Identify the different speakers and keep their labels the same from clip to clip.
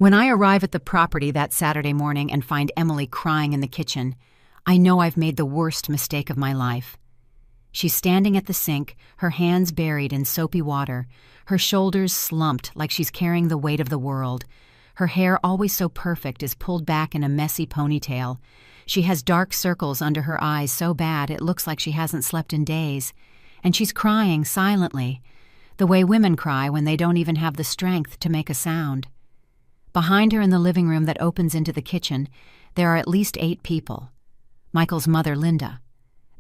Speaker 1: When I arrive at the property that Saturday morning and find Emily crying in the kitchen, I know I've made the worst mistake of my life. She's standing at the sink, her hands buried in soapy water, her shoulders slumped like she's carrying the weight of the world. Her hair, always so perfect, is pulled back in a messy ponytail. She has dark circles under her eyes so bad it looks like she hasn't slept in days. And she's crying silently, the way women cry when they don't even have the strength to make a sound. Behind her in the living room that opens into the kitchen, there are at least 8 people. Michael's mother, Linda.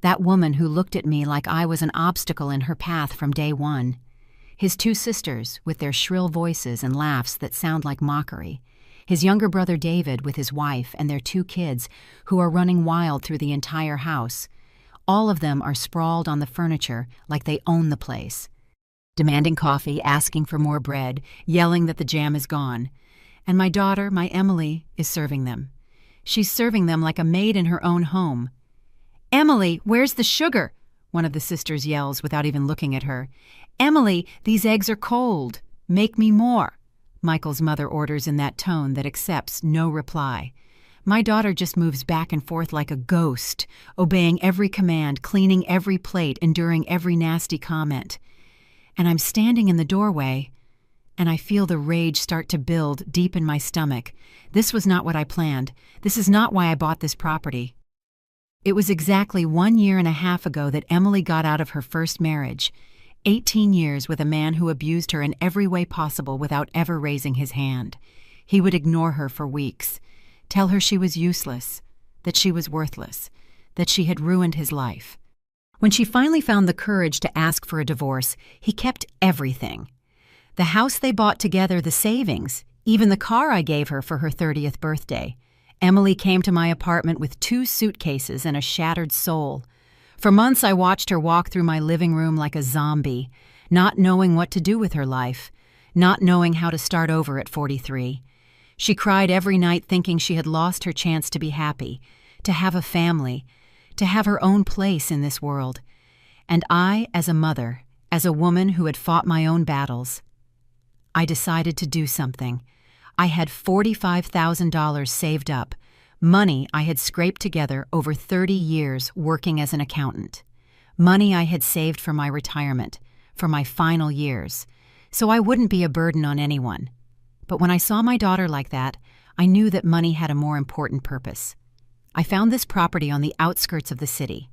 Speaker 1: That woman who looked at me like I was an obstacle in her path from day one. His 2 sisters, with their shrill voices and laughs that sound like mockery. His younger brother David with his wife and their 2 kids, who are running wild through the entire house. All of them are sprawled on the furniture like they own the place, demanding coffee, asking for more bread, yelling that the jam is gone. And my daughter, my Emily, is serving them. She's serving them like a maid in her own home. "Emily, where's the sugar?" one of the sisters yells without even looking at her. "Emily, these eggs are cold. Make me more," Michael's mother orders in that tone that accepts no reply. My daughter just moves back and forth like a ghost, obeying every command, cleaning every plate, enduring every nasty comment. And I'm standing in the doorway, and I feel the rage start to build deep in my stomach. This was not what I planned. This is not why I bought this property. It was exactly 1.5 years ago that Emily got out of her first marriage, 18 years with a man who abused her in every way possible without ever raising his hand. He would ignore her for weeks, tell her she was useless, that she was worthless, that she had ruined his life. When she finally found the courage to ask for a divorce, he kept everything. The house they bought together, the savings, even the car I gave her for her 30th birthday. Emily came to my apartment with 2 suitcases and a shattered soul. For months I watched her walk through my living room like a zombie, not knowing what to do with her life, not knowing how to start over at 43. She cried every night thinking she had lost her chance to be happy, to have a family, to have her own place in this world. And I, as a mother, as a woman who had fought my own battles, I decided to do something. I had $45,000 saved up, money I had scraped together over 30 years working as an accountant, money I had saved for my retirement, for my final years, so I wouldn't be a burden on anyone. But when I saw my daughter like that, I knew that money had a more important purpose. I found this property on the outskirts of the city.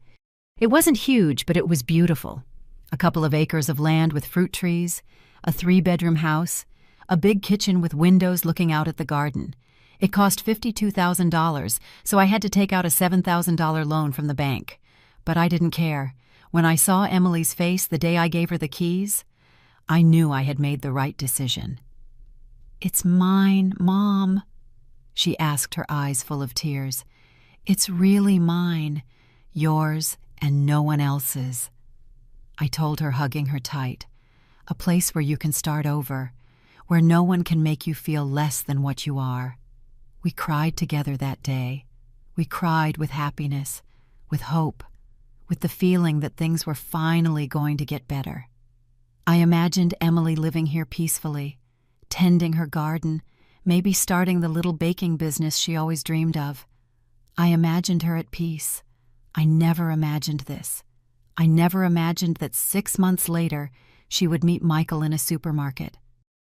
Speaker 1: It wasn't huge, but it was beautiful. A couple of acres of land with fruit trees, a 3-bedroom house, a big kitchen with windows looking out at the garden. It cost $52,000, so I had to take out a $7,000 loan from the bank. But I didn't care. When I saw Emily's face the day I gave her the keys, I knew I had made the right decision. "It's mine, Mom," she asked, her eyes full of tears. "It's really mine, yours and no one else's." I told her, hugging her tight. "A place where you can start over, where no one can make you feel less than what you are." We cried together that day. We cried with happiness, with hope, with the feeling that things were finally going to get better. I imagined Emily living here peacefully, tending her garden, maybe starting the little baking business she always dreamed of. I imagined her at peace. I never imagined this. I never imagined that 6 months later she would meet Michael in a supermarket.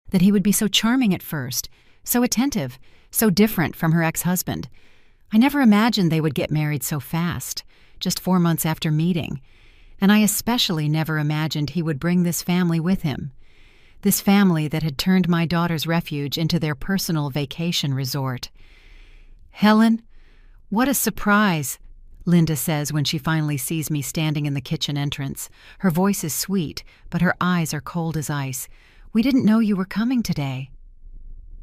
Speaker 1: That he would be so charming at first, so attentive, so different from her ex-husband. I never imagined they would get married so fast, just 4 months after meeting. And I especially never imagined he would bring this family with him. This family that had turned my daughter's refuge into their personal vacation resort. "Helen, what a surprise," Linda says when she finally sees me standing in the kitchen entrance. Her voice is sweet, but her eyes are cold as ice. "We didn't know you were coming today."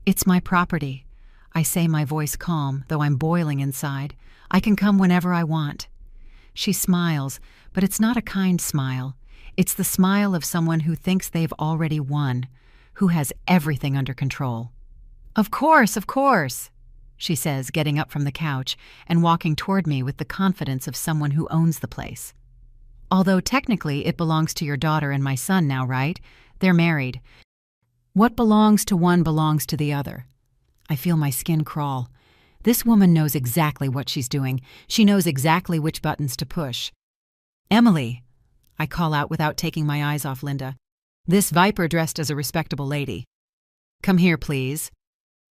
Speaker 1: "It's my property," I say, my voice calm, though I'm boiling inside. "I can come whenever I want." She smiles, but it's not a kind smile. It's the smile of someone who thinks they've already won, who has everything under control. Of course," she says, getting up from the couch and walking toward me with the confidence of someone who owns the place. "Although technically it belongs to your daughter and my son now, right? They're married. What belongs to one belongs to the other." I feel my skin crawl. This woman knows exactly what she's doing. She knows exactly which buttons to push. "Emily," I call out without taking my eyes off Linda. This viper dressed as a respectable lady. "Come here, please."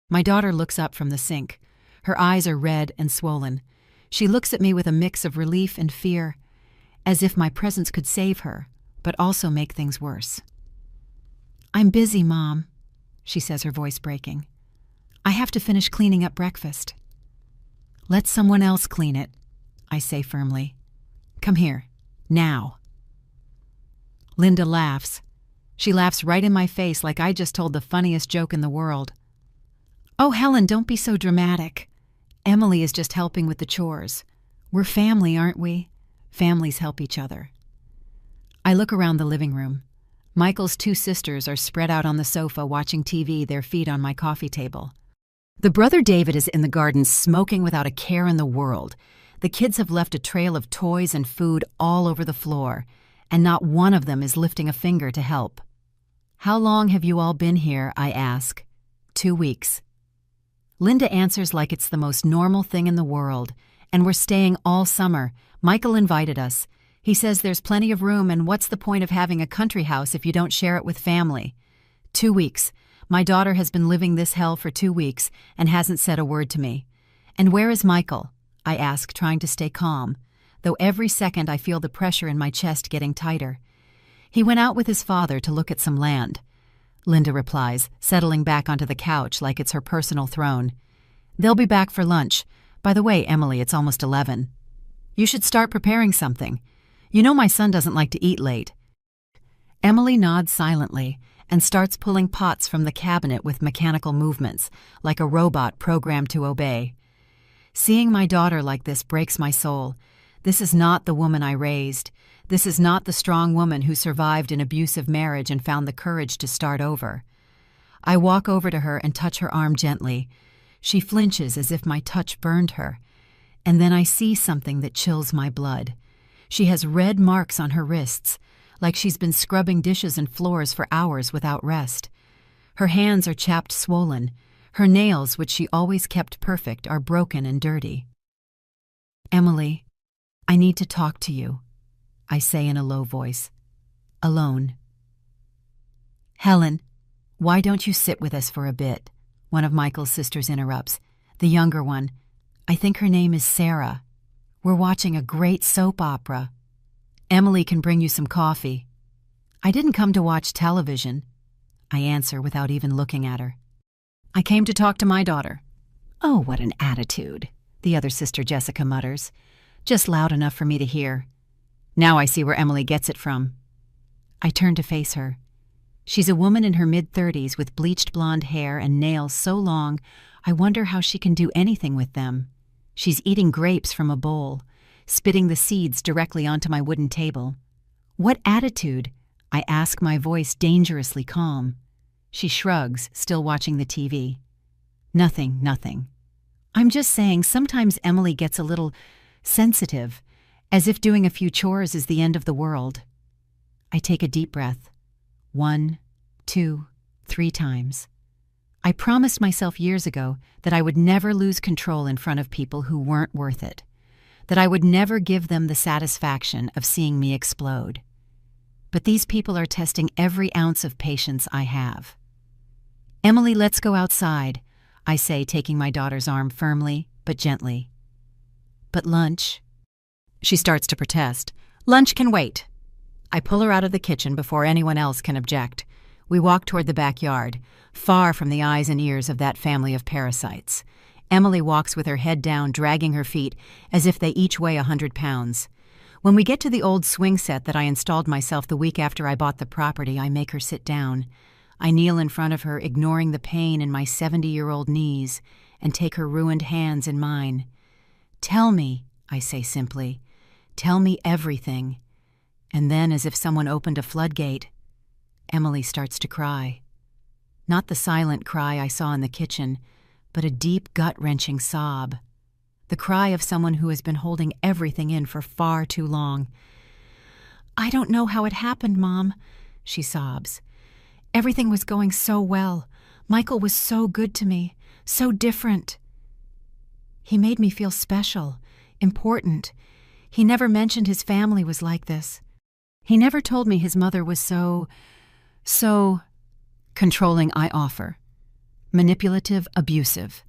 Speaker 1: My daughter looks up from the sink. Her eyes are red and swollen. She looks at me with a mix of relief and fear, as if my presence could save her, but also make things worse. "I'm busy, Mom," she says, her voice breaking. "I have to finish cleaning up breakfast." "Let someone else clean it," I say firmly. "Come here, now." Linda laughs. She laughs right in my face like I just told the funniest joke in the world. "Oh, Helen, don't be so dramatic. Emily is just helping with the chores. We're family, aren't we? Families help each other." I look around the living room. Michael's 2 sisters are spread out on the sofa watching TV, their feet on my coffee table. The brother David is in the garden smoking without a care in the world. The kids have left a trail of toys and food all over the floor, and not one of them is lifting a finger to help. "How long have you all been here?" I ask. 2 weeks. Linda answers like it's the most normal thing in the world, and we're staying all summer. Michael invited us. He says there's plenty of room, and what's the point of having a country house if you don't share it with family? 2 weeks. My daughter has been living this hell for 2 weeks and hasn't said a word to me. "And where is Michael?" I ask, trying to stay calm, though every second I feel the pressure in my chest getting tighter. "He went out with his father to look at some land," Linda replies, settling back onto the couch like it's her personal throne. "They'll be back for lunch. By the way, Emily, it's almost 11. You should start preparing something. You know my son doesn't like to eat late." Emily nods silently and starts pulling pots from the cabinet with mechanical movements, like a robot programmed to obey. Seeing my daughter like this breaks my soul. This is not the woman I raised. This is not the strong woman who survived an abusive marriage and found the courage to start over. I walk over to her and touch her arm gently. She flinches as if my touch burned her. And then I see something that chills my blood. She has red marks on her wrists, like she's been scrubbing dishes and floors for hours without rest. Her hands are chapped swollen. Her nails, which she always kept perfect, are broken and dirty. "Emily, I need to talk to you," I say in a low voice. "Alone." "Helen, why don't you sit with us for a bit?" one of Michael's sisters interrupts. The younger one. I think her name is Sarah. "We're watching a great soap opera. Emily can bring you some coffee." "I didn't come to watch television," I answer without even looking at her. "I came to talk to my daughter." "Oh, what an attitude," the other sister Jessica mutters, just loud enough for me to hear. Now I see where Emily gets it from. I turn to face her. She's a woman in her mid-30s with bleached blonde hair and nails so long I wonder how she can do anything with them. She's eating grapes from a bowl, spitting the seeds directly onto my wooden table. "What attitude?" I ask, my voice dangerously calm. She shrugs, still watching the TV. Nothing. I'm just saying sometimes Emily gets a little sensitive, as if doing a few chores is the end of the world. I take a deep breath. 1, 2, 3 times. I promised myself years ago that I would never lose control in front of people who weren't worth it, that I would never give them the satisfaction of seeing me explode. But these people are testing every ounce of patience I have. "Emily, let's go outside," I say, taking my daughter's arm firmly but gently. "But lunch..." She starts to protest. "Lunch can wait." I pull her out of the kitchen before anyone else can object. We walk toward the backyard, far from the eyes and ears of that family of parasites. Emily walks with her head down, dragging her feet, as if they each weigh 100 pounds. When we get to the old swing set that I installed myself the week after I bought the property, I make her sit down. I kneel in front of her, ignoring the pain in my 70-year-old knees, and take her ruined hands in mine. "Tell me," I say simply. "Tell me everything." And then, as if someone opened a floodgate, Emily starts to cry. Not the silent cry I saw in the kitchen, but a deep, gut-wrenching sob. The cry of someone who has been holding everything in for far too long. "I don't know how it happened, Mom," she sobs. "Everything was going so well. Michael was so good to me. so different. He made me feel special, important. He never mentioned his family was like this. He never told me his mother was so controlling, I offer. Manipulative, abusive.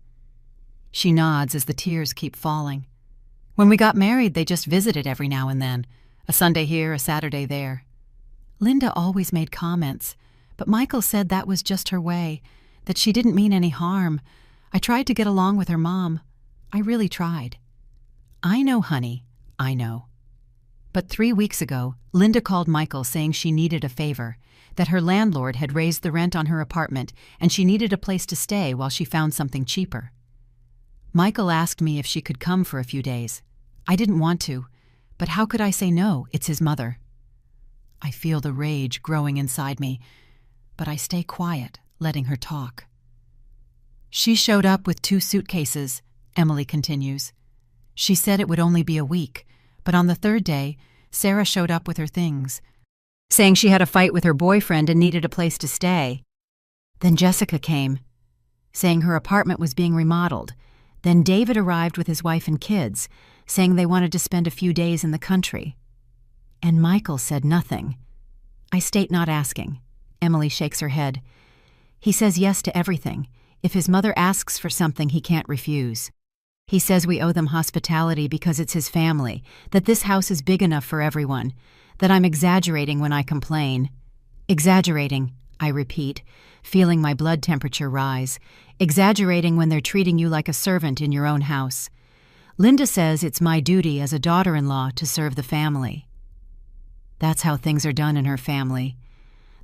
Speaker 1: She nods as the tears keep falling. When we got married, they just visited every now and then. A Sunday here, a Saturday there. Linda always made comments, but Michael said that was just her way, that she didn't mean any harm. I tried to get along with her mom. I really tried. I know, honey, I know. But 3 weeks ago, Linda called Michael saying she needed a favor, that her landlord had raised the rent on her apartment and she needed a place to stay while she found something cheaper. Michael asked me if she could come for a few days. I didn't want to, but how could I say no? It's his mother. I feel the rage growing inside me, but I stay quiet, letting her talk. She showed up with 2 suitcases, Emily continues. She said it would only be a week, but on the 3rd day, Sarah showed up with her things, saying she had a fight with her boyfriend and needed a place to stay. Then Jessica came, saying her apartment was being remodeled. Then David arrived with his wife and kids, saying they wanted to spend a few days in the country. And Michael said nothing. I state not asking. Emily shakes her head. He says yes to everything. If his mother asks for something, he can't refuse. He says we owe them hospitality because it's his family, that this house is big enough for everyone, that I'm exaggerating when I complain. Exaggerating, I repeat, feeling my blood temperature rise. Exaggerating when they're treating you like a servant in your own house. Linda says it's my duty as a daughter-in-law to serve the family. That's how things are done in her family,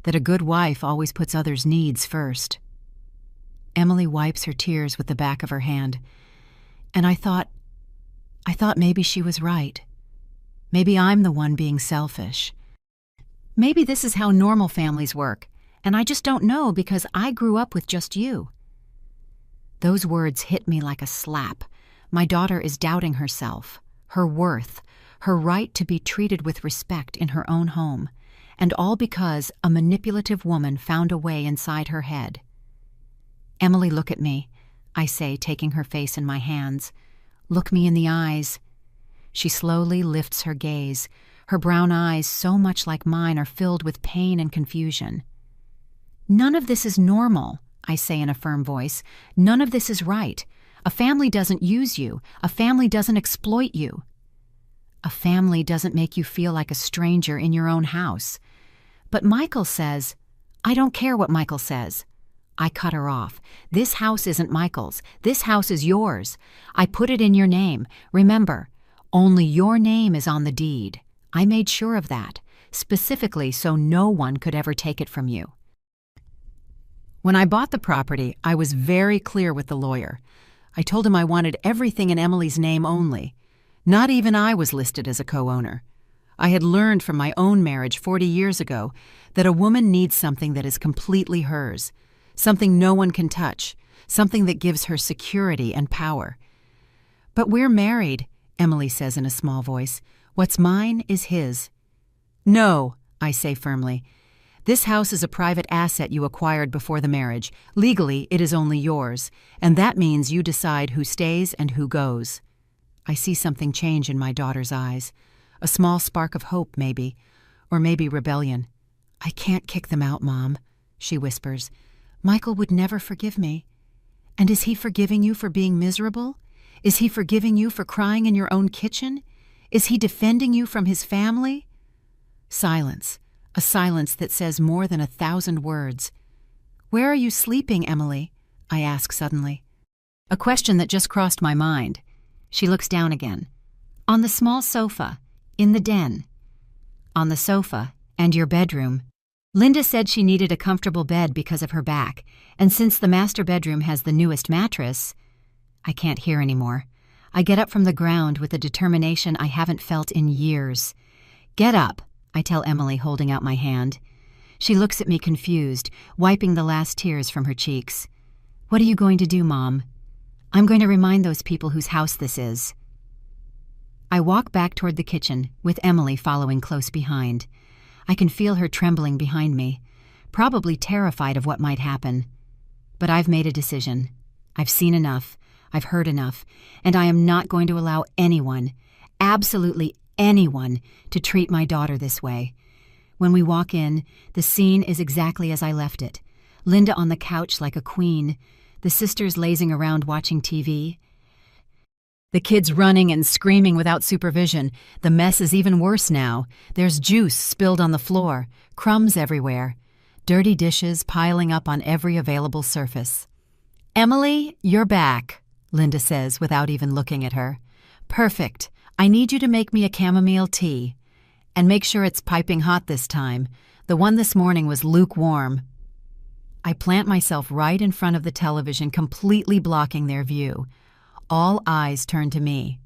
Speaker 1: that a good wife always puts others' needs first. Emily wipes her tears with the back of her hand. And I thought maybe she was right. Maybe I'm the one being selfish. Maybe this is how normal families work, and I just don't know because I grew up with just you. Those words hit me like a slap. My daughter is doubting herself, her worth, her right to be treated with respect in her own home, and all because a manipulative woman found a way inside her head. Emily, look at me, I say, taking her face in my hands. Look me in the eyes. She slowly lifts her gaze. Her brown eyes, so much like mine, are filled with pain and confusion. None of this is normal, I say in a firm voice. None of this is right. A family doesn't use you. A family doesn't exploit you. A family doesn't make you feel like a stranger in your own house. But Michael says, I don't care what Michael says. I cut her off. This house isn't Michael's. This house is yours. I put it in your name. Remember, only your name is on the deed. I made sure of that, specifically so no one could ever take it from you. When I bought the property, I was very clear with the lawyer. I told him I wanted everything in Emily's name only. Not even I was listed as a co-owner. I had learned from my own marriage 40 years ago that a woman needs something that is completely hers. Something no one can touch, something that gives her security and power. But we're married, Emily says in a small voice. What's mine is his. No, I say firmly. This house is a private asset you acquired before the marriage. Legally, it is only yours, and that means you decide who stays and who goes. I see something change in my daughter's eyes. A small spark of hope, maybe, or maybe rebellion. I can't kick them out, Mom, she whispers. Michael would never forgive me. And is he forgiving you for being miserable? Is he forgiving you for crying in your own kitchen? Is he defending you from his family? Silence, a silence that says more than 1,000 words. Where are you sleeping, Emily? I ask suddenly. A question that just crossed my mind. She looks down again. On the small sofa, in the den. On the sofa, and your bedroom. Linda said she needed a comfortable bed because of her back, and since the master bedroom has the newest mattress, I can't hear anymore. I get up from the ground with a determination I haven't felt in years. Get up, I tell Emily, holding out my hand. She looks at me confused, wiping the last tears from her cheeks. What are you going to do, Mom? I'm going to remind those people whose house this is. I walk back toward the kitchen, with Emily following close behind. I can feel her trembling behind me, probably terrified of what might happen. But I've made a decision. I've seen enough, I've heard enough, and I am not going to allow anyone, absolutely anyone, to treat my daughter this way. When we walk in, the scene is exactly as I left it. Linda on the couch like a queen, the sisters lazing around watching TV. The kids running and screaming without supervision. The mess is even worse now. There's juice spilled on the floor, crumbs everywhere, dirty dishes piling up on every available surface. "Emily, you're back," Linda says without even looking at her. "Perfect. I need you to make me a chamomile tea. And make sure it's piping hot this time. The one this morning was lukewarm." I plant myself right in front of the television, completely blocking their view. All eyes turn to me.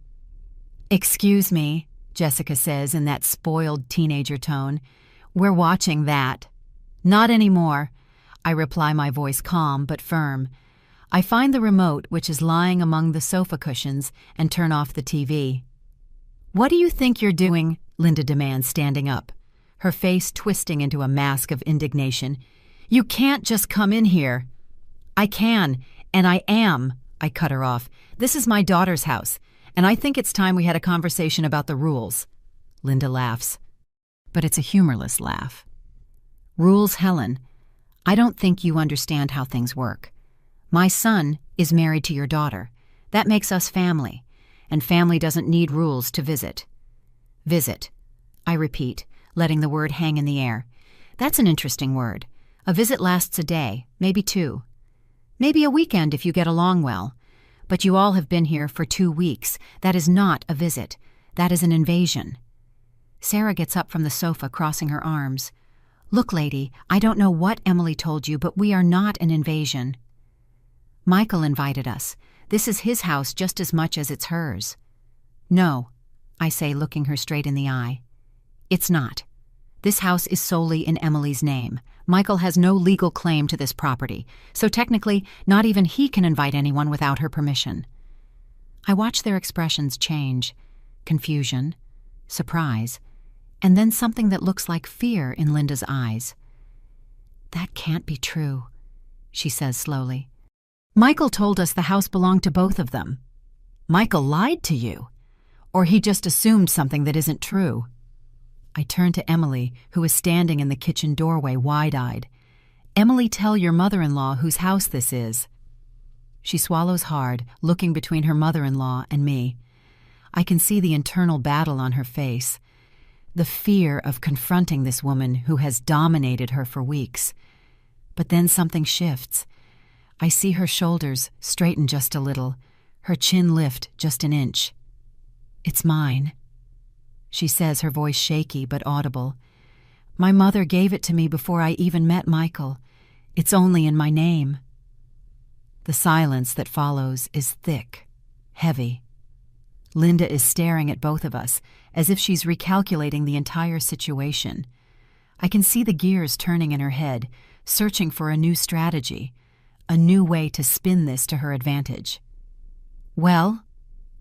Speaker 1: "Excuse me," Jessica says in that spoiled teenager tone. "We're watching that." "Not anymore," I reply, my voice calm but firm. I find the remote, which is lying among the sofa cushions, and turn off the TV. "What do you think you're doing?" Linda demands, standing up, her face twisting into a mask of indignation. "You can't just come in here." "I can, and I am," I cut her off. "This is my daughter's house, and I think it's time we had a conversation about the rules." Linda laughs, but it's a humorless laugh. "Rules, Helen. I don't think you understand how things work. My son is married to your daughter. That makes us family, and family doesn't need rules to visit." "Visit," I repeat, letting the word hang in the air. That's an interesting word. A visit lasts a day, maybe 2. Maybe a weekend if you get along well. But you all have been here for 2 weeks. That is not a visit. That is an invasion. Sarah gets up from the sofa, crossing her arms. "Look, lady, I don't know what Emily told you, but we are not an invasion. Michael invited us. This is his house just as much as it's hers." "No," I say, looking her straight in the eye. "It's not. This house is solely in Emily's name. Michael has no legal claim to this property, so technically, not even he can invite anyone without her permission." I watch their expressions change. Confusion, surprise, and then something that looks like fear in Linda's eyes. "That can't be true," she says slowly. "Michael told us the house belonged to both of them." "Michael lied to you? Or he just assumed something that isn't true?" I turn to Emily, who is standing in the kitchen doorway, wide-eyed. "Emily, tell your mother-in-law whose house this is." She swallows hard, looking between her mother-in-law and me. I can see the internal battle on her face, the fear of confronting this woman who has dominated her for weeks. But then something shifts. I see her shoulders straighten just a little, her chin lift just an inch. "It's mine," she says, her voice shaky but audible. "My mother gave it to me before I even met Michael. It's only in my name." The silence that follows is thick, heavy. Linda is staring at both of us, as if she's recalculating the entire situation. I can see the gears turning in her head, searching for a new strategy, a new way to spin this to her advantage. "Well,"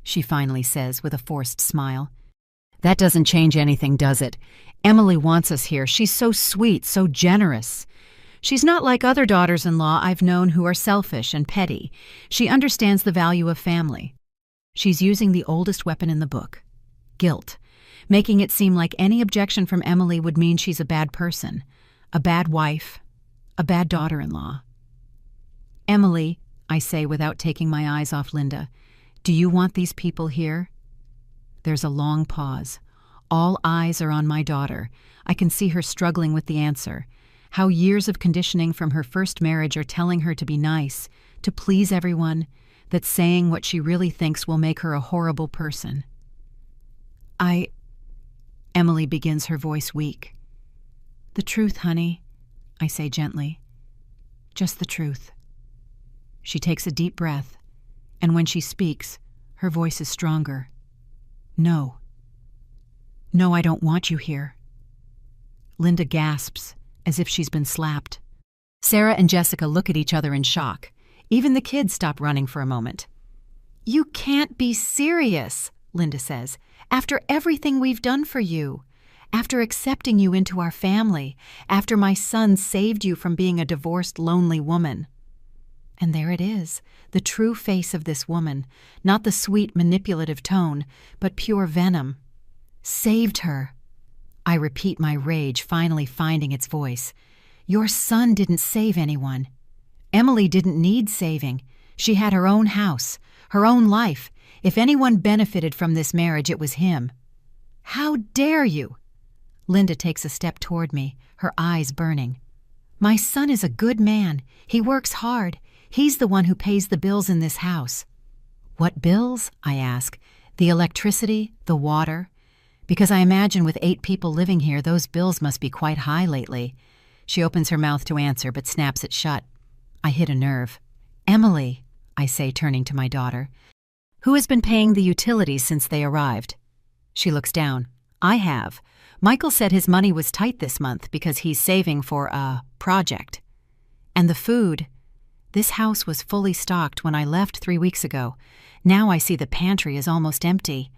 Speaker 1: she finally says with a forced smile. "That doesn't change anything, does it? Emily wants us here. She's so sweet, so generous. She's not like other daughters-in-law I've known who are selfish and petty. She understands the value of family. She's using the oldest weapon in the book, guilt, making it seem like any objection from Emily would mean she's a bad person, a bad wife, a bad daughter-in-law." "Emily," I say without taking my eyes off Linda, "do you want these people here?" There's a long pause. All eyes are on my daughter. I can see her struggling with the answer. How years of conditioning from her first marriage are telling her to be nice, to please everyone, that saying what she really thinks will make her a horrible person. Emily begins, her voice weak. "The truth, honey," I say gently. "Just the truth." She takes a deep breath, and when she speaks, her voice is stronger. "No. No, I don't want you here." Linda gasps, as if she's been slapped. Sarah and Jessica look at each other in shock. Even the kids stop running for a moment. "You can't be serious," Linda says, "after everything we've done for you, after accepting you into our family, after my son saved you from being a divorced, lonely woman." And there it is, the true face of this woman, not the sweet manipulative tone, but pure venom. Saved her. I repeat, my rage finally finding its voice. Your son didn't save anyone. Emily didn't need saving. She had her own house, her own life. If anyone benefited from this marriage, it was him. How dare you? Linda takes a step toward me, her eyes burning. My son is a good man. He works hard. He's the one who pays the bills in this house. What bills? I ask. The electricity, the water? Because I imagine with 8 people living here, those bills must be quite high lately. She opens her mouth to answer, but snaps it shut. I hit a nerve. Emily, I say, turning to my daughter. Who has been paying the utilities since they arrived? She looks down. I have. Michael said his money was tight this month because he's saving for a project. And the food. This house was fully stocked when I left 3 weeks ago. Now I see the pantry is almost empty.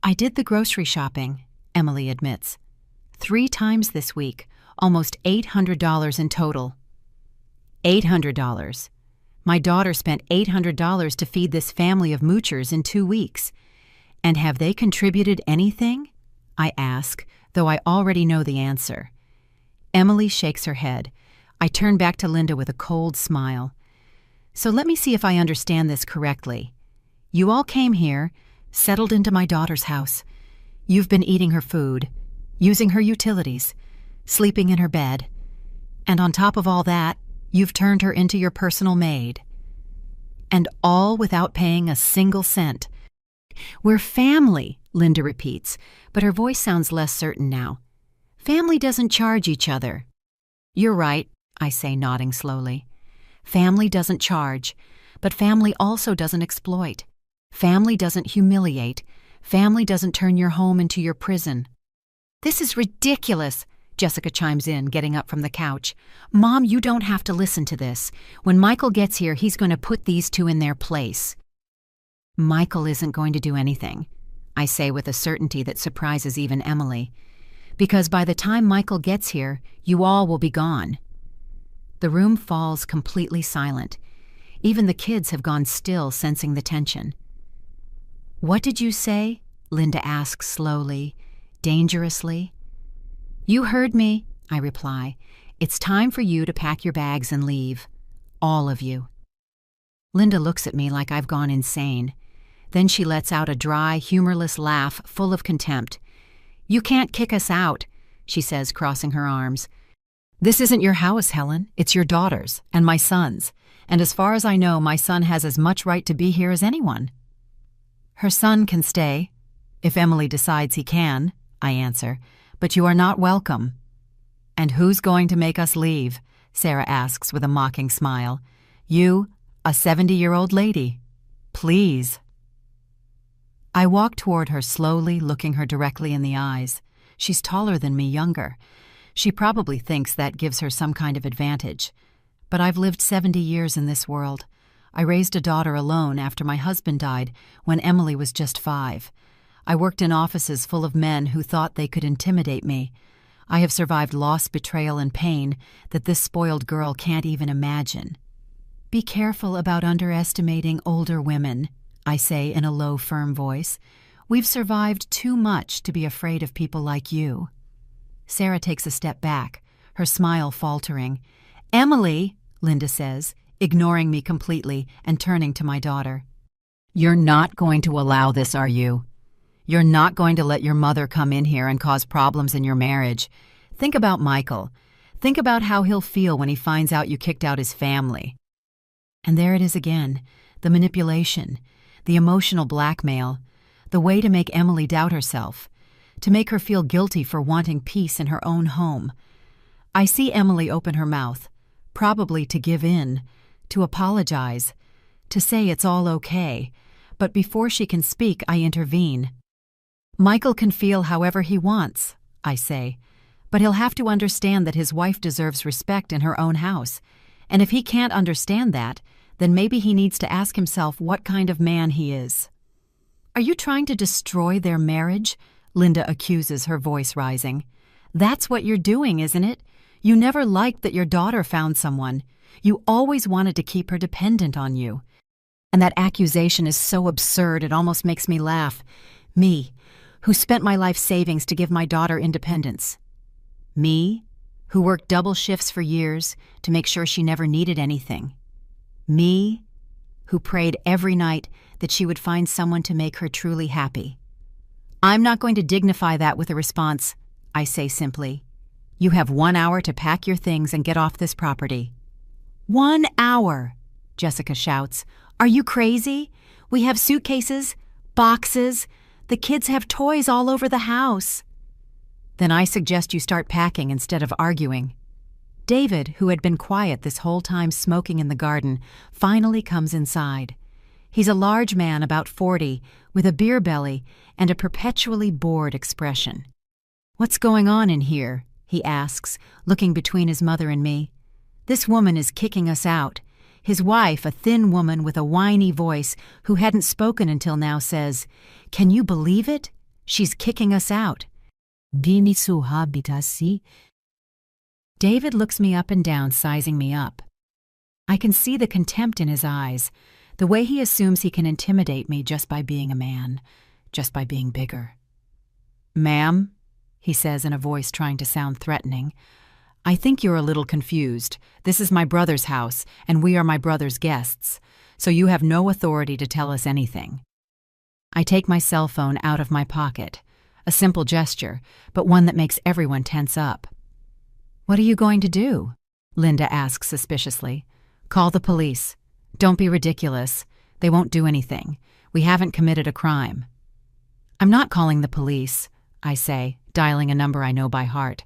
Speaker 1: I did the grocery shopping, Emily admits. 3 times this week, almost $800 in total. $800. My daughter spent $800 to feed this family of moochers in 2 weeks. And have they contributed anything? I ask, though I already know the answer. Emily shakes her head. I turn back to Linda with a cold smile. So let me see if I understand this correctly. You all came here, settled into my daughter's house. You've been eating her food, using her utilities, sleeping in her bed. And on top of all that, you've turned her into your personal maid. And all without paying a single cent. We're family, Linda repeats, but her voice sounds less certain now. Family doesn't charge each other. You're right, I say, nodding slowly. Family doesn't charge, but family also doesn't exploit. Family doesn't humiliate. Family doesn't turn your home into your prison. This is ridiculous, Jessica chimes in, getting up from the couch. Mom, you don't have to listen to this. When Michael gets here, he's going to put these 2 in their place. Michael isn't going to do anything, I say with a certainty that surprises even Emily. Because by the time Michael gets here, you all will be gone. The room falls completely silent. Even the kids have gone still, sensing the tension. What did you say? Linda asks slowly, dangerously. You heard me, I reply. It's time for you to pack your bags and leave. All of you. Linda looks at me like I've gone insane. Then she lets out a dry, humorless laugh full of contempt. You can't kick us out, she says, crossing her arms. This isn't your house, Helen. It's your daughter's and my son's. And as far as I know, my son has as much right to be here as anyone. Her son can stay, if Emily decides he can, I answer, but you are not welcome. And who's going to make us leave? Sarah asks with a mocking smile. You, a 70-year-old lady. Please. I walk toward her slowly, looking her directly in the eyes. She's taller than me, younger. She probably thinks that gives her some kind of advantage. But I've lived 70 years in this world. I raised a daughter alone after my husband died when Emily was just 5. I worked in offices full of men who thought they could intimidate me. I have survived loss, betrayal, and pain that this spoiled girl can't even imagine. Be careful about underestimating older women, I say in a low, firm voice. We've survived too much to be afraid of people like you. Sarah takes a step back, her smile faltering. Emily, Linda says, ignoring me completely and turning to my daughter. You're not going to allow this, are you? You're not going to let your mother come in here and cause problems in your marriage. Think about Michael. Think about how he'll feel when he finds out you kicked out his family. And there it is again, the manipulation, the emotional blackmail, the way to make Emily doubt herself, to make her feel guilty for wanting peace in her own home. I see Emily open her mouth, probably to give in, to apologize, to say it's all okay, but before she can speak, I intervene. Michael can feel however he wants, I say, but he'll have to understand that his wife deserves respect in her own house, and if he can't understand that, then maybe he needs to ask himself what kind of man he is. Are you trying to destroy their marriage? Linda accuses, her voice rising. That's what you're doing, isn't it? You never liked that your daughter found someone. You always wanted to keep her dependent on you. And that accusation is so absurd it almost makes me laugh. Me, who spent my life savings to give my daughter independence. Me, who worked double shifts for years to make sure she never needed anything. Me, who prayed every night that she would find someone to make her truly happy. I'm not going to dignify that with a response. I say simply, you have 1 hour to pack your things and get off this property. 1 hour, Jessica shouts. Are you crazy? We have suitcases, boxes. The kids have toys all over the house. Then I suggest you start packing instead of arguing. David, who had been quiet this whole time smoking in the garden, finally comes inside. He's a large man about 40, with a beer belly and a perpetually bored expression. What's going on in here? He asks, looking between his mother and me. This woman is kicking us out. His wife, a thin woman with a whiny voice who hadn't spoken until now, says, Can you believe it? She's kicking us out. David looks me up and down, sizing me up. I can see the contempt in his eyes, the way he assumes he can intimidate me just by being a man, just by being bigger. Ma'am, he says in a voice trying to sound threatening, I think you're a little confused. This is my brother's house, and we are my brother's guests, so you have no authority to tell us anything. I take my cell phone out of my pocket, a simple gesture, but one that makes everyone tense up. What are you going to do? Linda asks suspiciously. Call the police. Don't be ridiculous. They won't do anything. We haven't committed a crime. I'm not calling the police, I say, dialing a number I know by heart.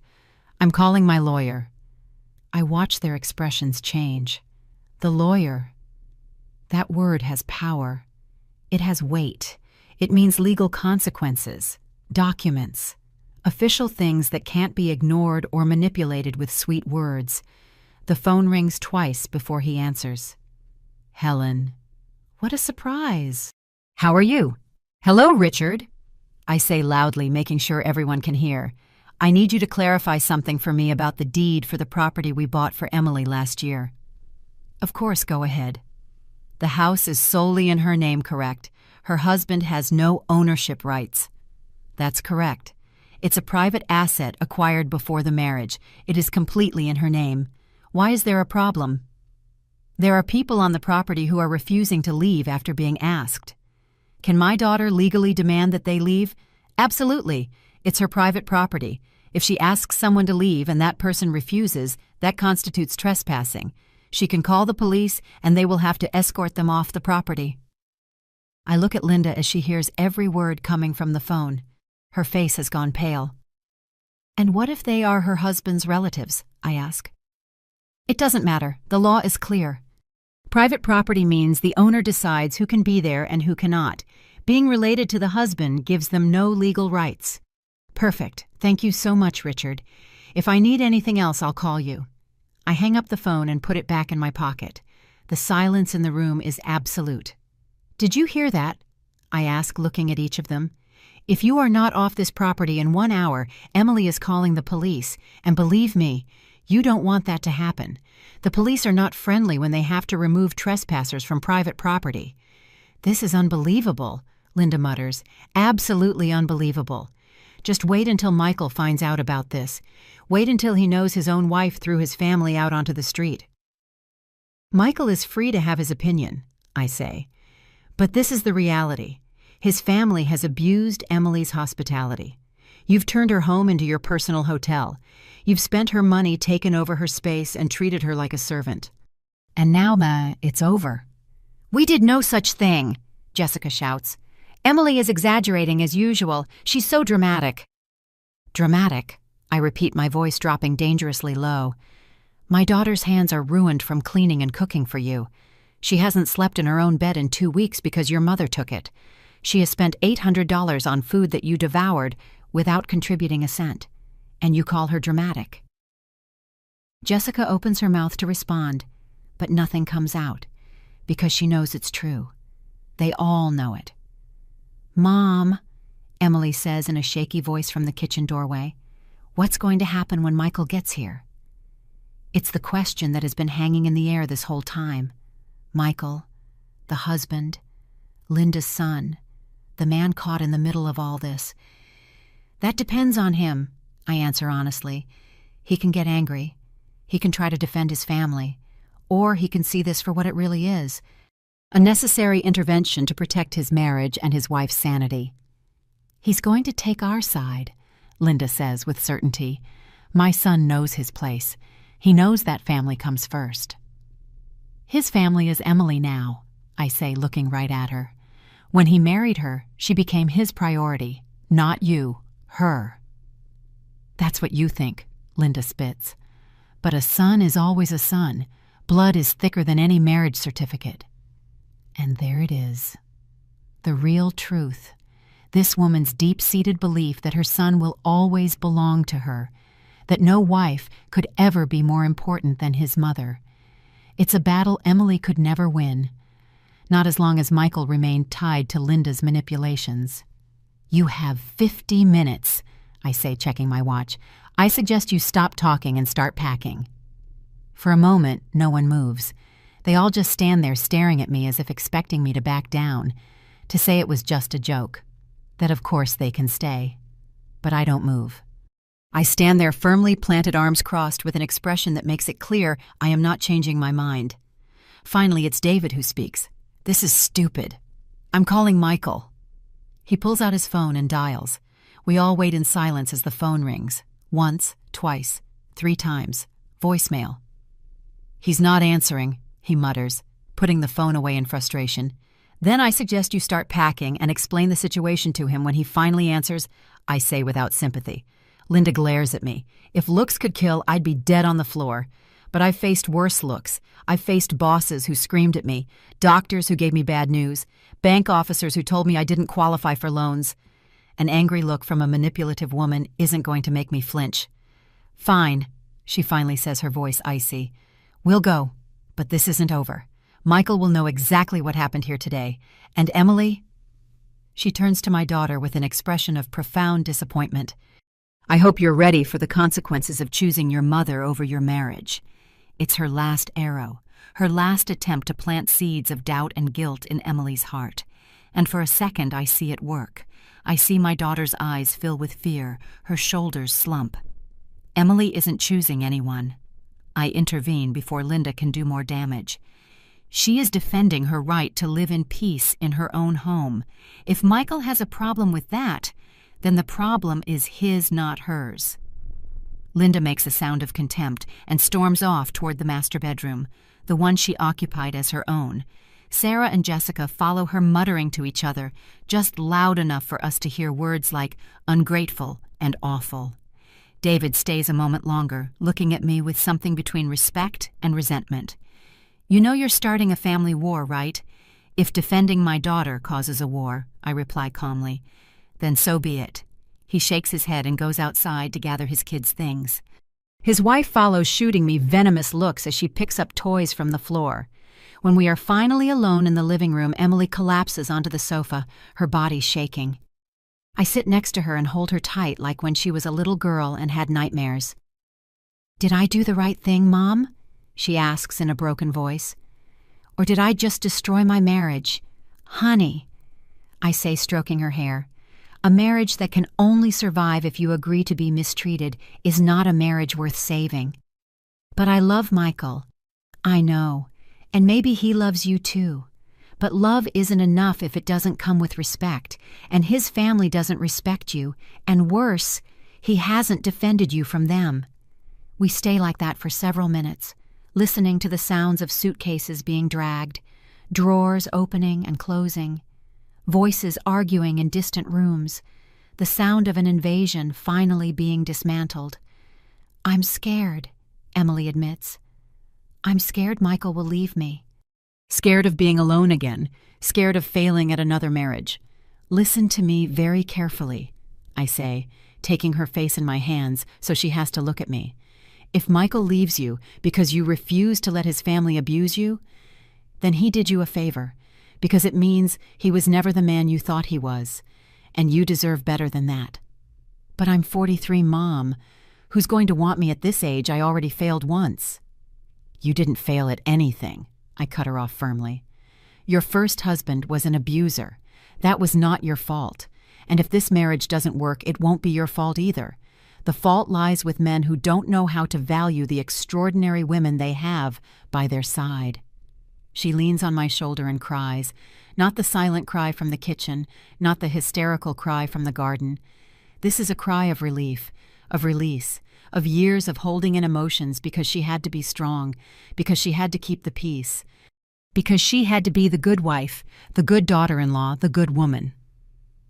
Speaker 1: I'm calling my lawyer. I watch their expressions change. The lawyer. That word has power. It has weight. It means legal consequences, documents, official things that can't be ignored or manipulated with sweet words. The phone rings twice before he answers. Helen. What a surprise. How are you? Hello, Richard. I say loudly, making sure everyone can hear. I need you to clarify something for me about the deed for the property we bought for Emily last year. Of course, go ahead. The house is solely in her name, correct? Her husband has no ownership rights. That's correct. It's a private asset acquired before the marriage. It is completely in her name. Why is there a problem? There are people on the property who are refusing to leave after being asked. Can my daughter legally demand that they leave? Absolutely. It's her private property. If she asks someone to leave and that person refuses, that constitutes trespassing. She can call the police and they will have to escort them off the property. I look at Linda as she hears every word coming from the phone. Her face has gone pale. And what if they are her husband's relatives? I ask. It doesn't matter. The law is clear. Private property means the owner decides who can be there and who cannot. Being related to the husband gives them no legal rights. Perfect. Thank you so much, Richard. If I need anything else, I'll call you. I hang up the phone and put it back in my pocket. The silence in the room is absolute. Did you hear that? I ask, looking at each of them. If you are not off this property in 1 hour, Emily is calling the police. And believe me, you don't want that to happen. The police are not friendly when they have to remove trespassers from private property. This is unbelievable, Linda mutters. Absolutely unbelievable. Just wait until Michael finds out about this. Wait until he knows his own wife threw his family out onto the street. Michael is free to have his opinion, I say. But this is the reality. His family has abused Emily's hospitality. You've turned her home into your personal hotel. You've spent her money, taken over her space, and treated her like a servant. And now, it's over. We did no such thing, Jessica shouts. Emily is exaggerating as usual. She's so dramatic. Dramatic? I repeat, my voice dropping dangerously low. My daughter's hands are ruined from cleaning and cooking for you. She hasn't slept in her own bed in 2 weeks because your mother took it. She has spent $800 on food that you devoured without contributing a cent. And you call her dramatic. Jessica opens her mouth to respond, but nothing comes out, because she knows it's true. They all know it. Mom, Emily says in a shaky voice from the kitchen doorway, what's going to happen when Michael gets here? It's the question that has been hanging in the air this whole time. Michael, the husband, Linda's son, the man caught in the middle of all this. That depends on him, I answer honestly. He can get angry. He can try to defend his family. Or he can see this for what it really is, a necessary intervention to protect his marriage and his wife's sanity. He's going to take our side, Linda says with certainty. My son knows his place. He knows that family comes first. His family is Emily now, I say, looking right at her. When he married her, she became his priority, not you, her. That's what you think, Linda spits. But a son is always a son. Blood is thicker than any marriage certificate. And there it is. The real truth. This woman's deep-seated belief that her son will always belong to her, that no wife could ever be more important than his mother. It's a battle Emily could never win, not as long as Michael remained tied to Linda's manipulations. You have 50 minutes, I say, checking my watch. I suggest you stop talking and start packing. For a moment, no one moves. They all just stand there staring at me as if expecting me to back down, to say it was just a joke, that of course they can stay. But I don't move. I stand there firmly planted, arms crossed, with an expression that makes it clear I am not changing my mind. Finally, it's David who speaks. This is stupid. I'm calling Michael. He pulls out his phone and dials. We all wait in silence as the phone rings. Once, twice, 3 times. Voicemail. He's not answering, he mutters, putting the phone away in frustration. Then I suggest you start packing and explain the situation to him. When he finally answers, I say without sympathy. Linda glares at me. If looks could kill, I'd be dead on the floor. But I've faced worse looks. I've faced bosses who screamed at me, doctors who gave me bad news, bank officers who told me I didn't qualify for loans. An angry look from a manipulative woman isn't going to make me flinch. Fine, she finally says, her voice icy. We'll go, but this isn't over. Michael will know exactly what happened here today. And Emily? She turns to my daughter with an expression of profound disappointment. I hope you're ready for the consequences of choosing your mother over your marriage. It's her last arrow, her last attempt to plant seeds of doubt and guilt in Emily's heart. And for a second I see it work. I see my daughter's eyes fill with fear, her shoulders slump. Emily isn't choosing anyone. I intervene before Linda can do more damage. She is defending her right to live in peace in her own home. If Michael has a problem with that, then the problem is his, not hers. Linda makes a sound of contempt and storms off toward the master bedroom, the one she occupied as her own. Sarah and Jessica follow her, muttering to each other, just loud enough for us to hear words like ungrateful and awful. David stays a moment longer, looking at me with something between respect and resentment. You know you're starting a family war, right? If defending my daughter causes a war, I reply calmly, then so be it. He shakes his head and goes outside to gather his kids' things. His wife follows, shooting me venomous looks as she picks up toys from the floor. When we are finally alone in the living room, Emily collapses onto the sofa, her body shaking. I sit next to her and hold her tight like when she was a little girl and had nightmares. Did I do the right thing, Mom? She asks in a broken voice. Or did I just destroy my marriage? Honey, I say, stroking her hair. A marriage that can only survive if you agree to be mistreated is not a marriage worth saving. But I love Michael. I know. And maybe he loves you too. But love isn't enough if it doesn't come with respect, and his family doesn't respect you, and worse, he hasn't defended you from them. We stay like that for several minutes, listening to the sounds of suitcases being dragged, drawers opening and closing, voices arguing in distant rooms, the sound of an invasion finally being dismantled. I'm scared, Emily admits. I'm scared Michael will leave me. Scared of being alone again, scared of failing at another marriage. Listen to me very carefully, I say, taking her face in my hands so she has to look at me. If Michael leaves you because you refuse to let his family abuse you, then he did you a favor, because it means he was never the man you thought he was, and you deserve better than that. But I'm 43, Mom. Who's going to want me at this age? I already failed once. You didn't fail at anything, I cut her off firmly. Your first husband was an abuser. That was not your fault. And if this marriage doesn't work, it won't be your fault either. The fault lies with men who don't know how to value the extraordinary women they have by their side. She leans on my shoulder and cries, not the silent cry from the kitchen, not the hysterical cry from the garden. This is a cry of relief, of release, of years of holding in emotions because she had to be strong, because she had to keep the peace, because she had to be the good wife, the good daughter-in-law, the good woman.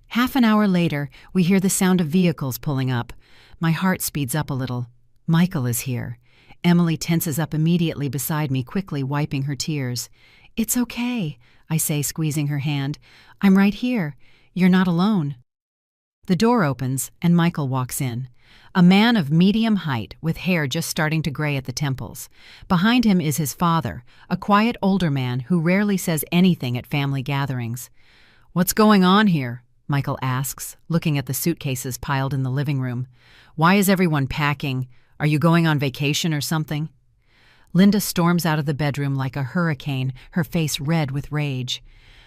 Speaker 1: Half an hour later, we hear the sound of vehicles pulling up. My heart speeds up a little. Michael is here. Emily tenses up immediately beside me, quickly wiping her tears. "It's okay," I say, squeezing her hand. "I'm right here. You're not alone." The door opens, and Michael walks in. A man of medium height, with hair just starting to gray at the temples. Behind him is his father, a quiet older man who rarely says anything at family gatherings. "What's going on here?" Michael asks, looking at the suitcases piled in the living room. "Why is everyone packing? Are you going on vacation or something?" Linda storms out of the bedroom like a hurricane, her face red with rage.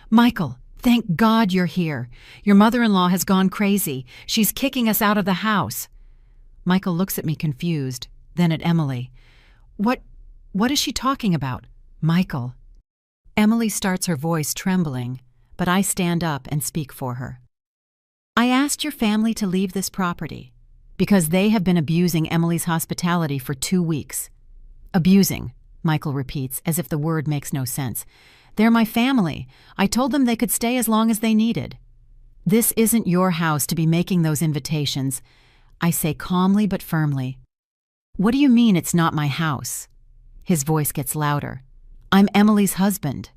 Speaker 1: "Michael, thank God you're here. Your mother-in-law has gone crazy. She's kicking us out of the house." Michael looks at me confused, then at Emily. What is she talking about? Michael." Emily starts her voice trembling, but I stand up and speak for her. "I asked your family to leave this property because they have been abusing Emily's hospitality for 2 weeks. Abusing, Michael repeats, as if the word makes no sense. "They're my family. I told them they could stay as long as they needed." "This isn't your house to be making those invitations," I say calmly but firmly. "What do you mean it's not my house?" His voice gets louder. "I'm Emily's husband.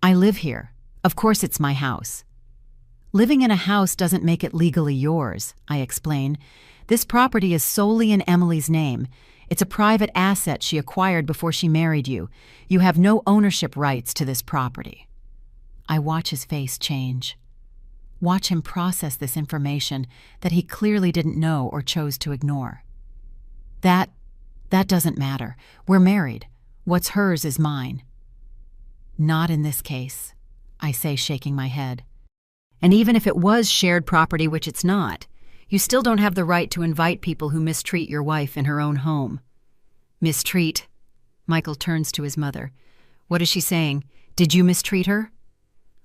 Speaker 1: I live here. Of course it's my house." "Living in a house doesn't make it legally yours," I explain. "This property is solely in Emily's name. It's a private asset she acquired before she married you. You have no ownership rights to this property." I watch his face change. Watch him process this information that he clearly didn't know or chose to ignore. That doesn't matter. We're married. What's hers is mine." "Not in this case," I say, shaking my head. "And even if it was shared property, which it's not, you still don't have the right to invite people who mistreat your wife in her own home." "Mistreat?" Michael turns to his mother. "What is she saying? Did you mistreat her?"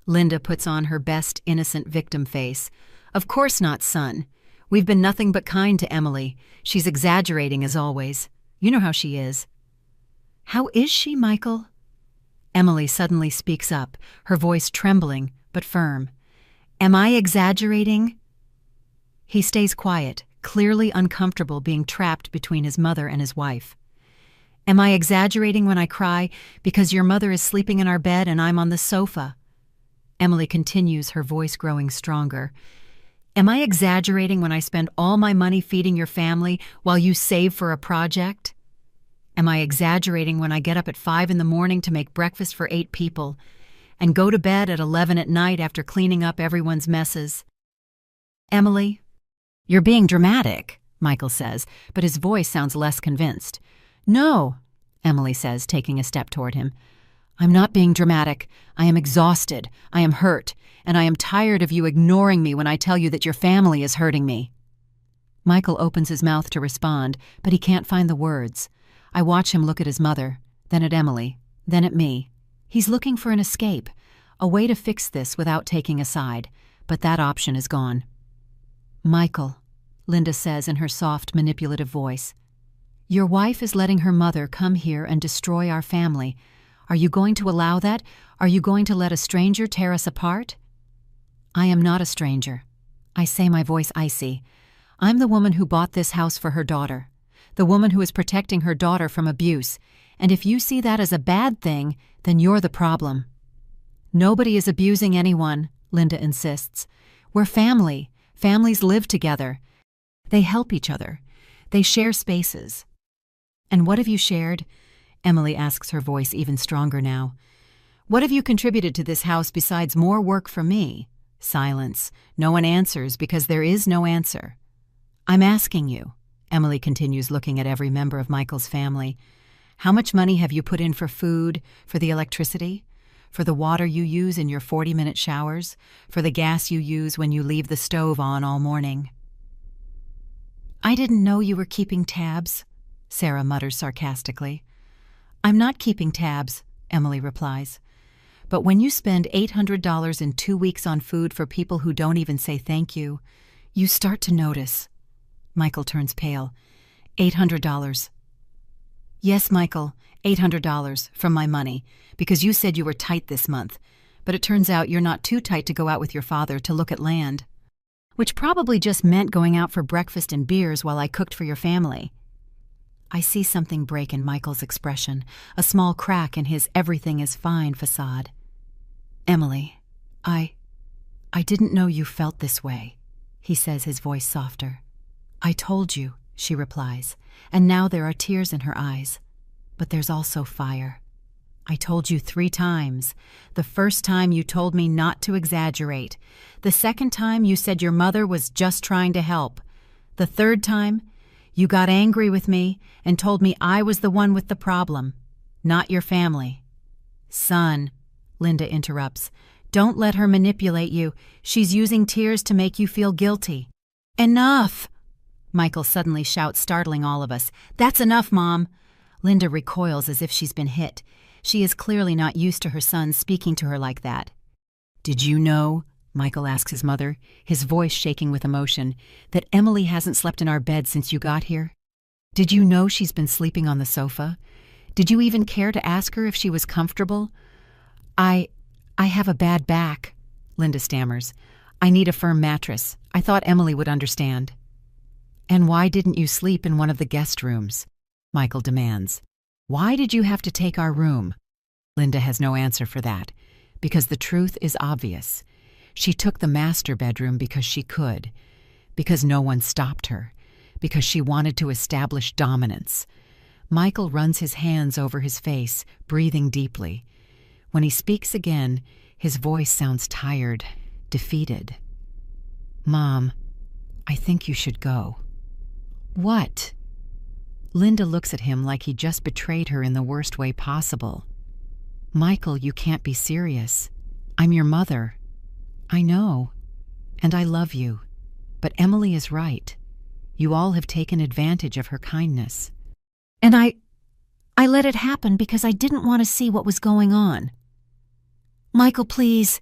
Speaker 1: Linda puts on her best innocent victim face. "Of course not, son. We've been nothing but kind to Emily. She's exaggerating as always. You know how she is." "How is she, Michael?" Emily suddenly speaks up, her voice trembling but firm. "Am I exaggerating?" He stays quiet, clearly uncomfortable being trapped between his mother and his wife. "Am I exaggerating when I cry because your mother is sleeping in our bed and I'm on the sofa?" Emily continues, her voice growing stronger. "Am I exaggerating when I spend all my money feeding your family while you save for a project? Am I exaggerating when I get up at 5 in the morning to make breakfast for 8 people and go to bed at 11 at night after cleaning up everyone's messes?" "Emily, you're being dramatic," Michael says, but his voice sounds less convinced. "No," Emily says, taking a step toward him. "I'm not being dramatic. I am exhausted. I am hurt. And I am tired of you ignoring me when I tell you that your family is hurting me." Michael opens his mouth to respond, but he can't find the words. I watch him look at his mother, then at Emily, then at me. He's looking for an escape, a way to fix this without taking a side, but that option is gone. "Michael," Linda says in her soft, manipulative voice, "your wife is letting her mother come here and destroy our family. Are you going to allow that? Are you going to let a stranger tear us apart?" "I am not a stranger." I say, my voice icy. "I'm the woman who bought this house for her daughter, the woman who is protecting her daughter from abuse, and if you see that as a bad thing, then you're the problem." "Nobody is abusing anyone," Linda insists. "We're family. Families live together. They help each other. They share spaces." "And what have you shared?" Emily asks, her voice even stronger now. "What have you contributed to this house besides more work for me?" Silence. No one answers because there is no answer. "I'm asking you," Emily continues, looking at every member of Michael's family, How much money have you put in for food, for the electricity, for the water you use in your 40-minute showers, for the gas you use when you leave the stove on all morning?" "I didn't know you were keeping tabs," Sarah mutters sarcastically. "I'm not keeping tabs," Emily replies. "But when you spend $800 in 2 weeks on food for people who don't even say thank you, you start to notice." Michael turns pale. $800. "Yes, Michael, $800 from my money, because you said you were tight this month. But it turns out you're not too tight to go out with your father to look at land. Which probably just meant going out for breakfast and beers while I cooked for your family." I see something break in Michael's expression, a small crack in his everything is fine facade. "Emily, I didn't know you felt this way," he says, his voice softer. "I told you," she replies, and now there are tears in her eyes. But there's also fire. "I told you 3 times. The first time you told me not to exaggerate. The second time you said your mother was just trying to help. The third time, you got angry with me and told me I was the one with the problem, not your family." "Son," Linda interrupts, "don't let her manipulate you. She's using tears to make you feel guilty." "Enough!" Michael suddenly shouts, startling all of us. "That's enough, Mom." Linda recoils as if she's been hit. She is clearly not used to her son speaking to her like that. "Did you know," Michael asks his mother, his voice shaking with emotion, "that Emily hasn't slept in our bed since you got here? Did you know she's been sleeping on the sofa? Did you even care to ask her if she was comfortable?" I have a bad back," Linda stammers. "I need a firm mattress. I thought Emily would understand." "And why didn't you sleep in one of the guest rooms?" Michael demands. "Why did you have to take our room?" Linda has no answer for that, because the truth is obvious. She took the master bedroom because she could, because no one stopped her, because she wanted to establish dominance. Michael runs his hands over his face, breathing deeply. When he speaks again, his voice sounds tired, defeated. "Mom, I think you should go." "What?" Linda looks at him like he just betrayed her in the worst way possible. "Michael, you can't be serious. I'm your mother. I know, and I love you. But Emily is right. You all have taken advantage of her kindness. And I let it happen because I didn't want to see what was going on." "Michael, please."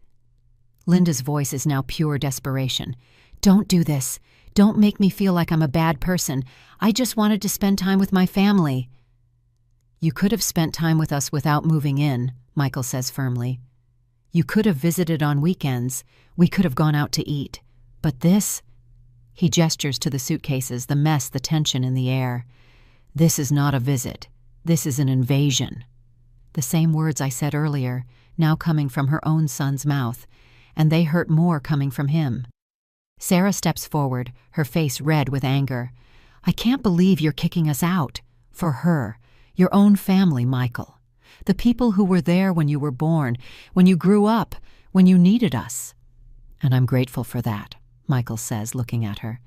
Speaker 1: Linda's voice is now pure desperation. "Don't do this. Don't make me feel like I'm a bad person. I just wanted to spend time with my family." "You could have spent time with us without moving in," Michael says firmly. "You could have visited on weekends. We could have gone out to eat. But this—" He gestures to the suitcases, the mess, the tension in the air. "This is not a visit. This is an invasion." The same words I said earlier, now coming from her own son's mouth, and they hurt more coming from him. Sarah steps forward, her face red with anger. "I can't believe you're kicking us out. For her. Your own family, Michael. The people who were there when you were born, when you grew up, when you needed us." "And I'm grateful for that," Michael says, looking at her.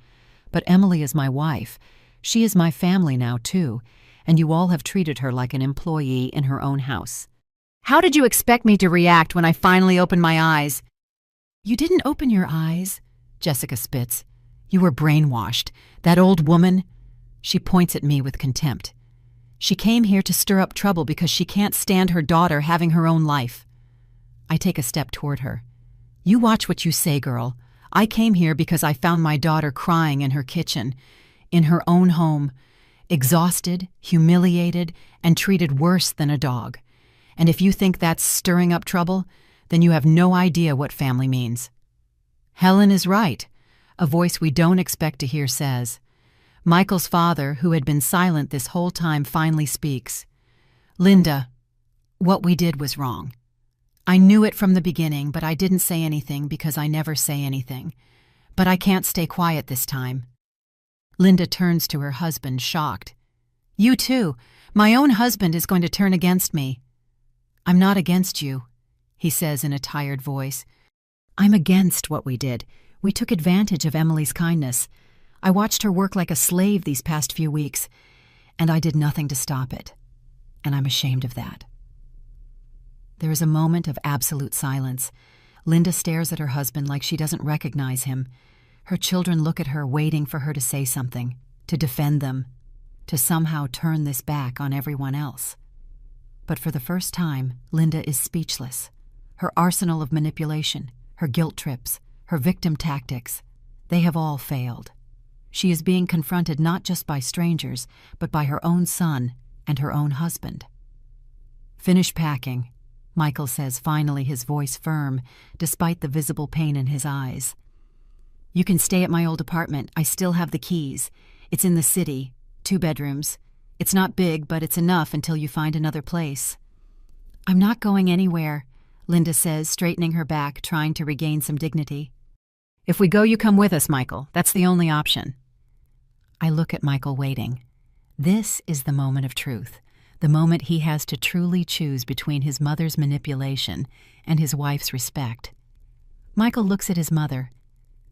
Speaker 1: "But Emily is my wife. She is my family now, too, and you all have treated her like an employee in her own house." "How did you expect me to react when I finally opened my eyes?" "You didn't open your eyes," Jessica spits. "You were brainwashed. That old woman—" She points at me with contempt. "She came here to stir up trouble because she can't stand her daughter having her own life." I take a step toward her. "You watch what you say, girl. I came here because I found my daughter crying in her kitchen, in her own home, exhausted, humiliated, and treated worse than a dog. And if you think that's stirring up trouble, then you have no idea what family means." "Helen is right," a voice we don't expect to hear says. Michael's father, who had been silent this whole time, finally speaks. "Linda, what we did was wrong. I knew it from the beginning, but I didn't say anything because I never say anything. But I can't stay quiet this time." Linda turns to her husband, shocked. "You too. My own husband is going to turn against me." "I'm not against you," he says in a tired voice. "I'm against what we did. We took advantage of Emily's kindness. I watched her work like a slave these past few weeks, and I did nothing to stop it. and I'm ashamed of that." There is a moment of absolute silence. Linda stares at her husband like she doesn't recognize him. Her children look at her, waiting for her to say something, to defend them, to somehow turn this back on everyone else. But for the first time, Linda is speechless. Her arsenal of manipulation, her guilt trips, her victim tactics, they have all failed. She is being confronted not just by strangers, but by her own son and her own husband. "Finish packing," Michael says, finally, his voice firm, despite the visible pain in his eyes. "You can stay at my old apartment. I still have the keys. It's in the city, 2 bedrooms. It's not big, but it's enough until you find another place." "I'm not going anywhere," Linda says, straightening her back, trying to regain some dignity. "If we go, you come with us, Michael. That's the only option." I look at Michael, waiting. This is the moment of truth, the moment he has to truly choose between his mother's manipulation and his wife's respect. Michael looks at his mother,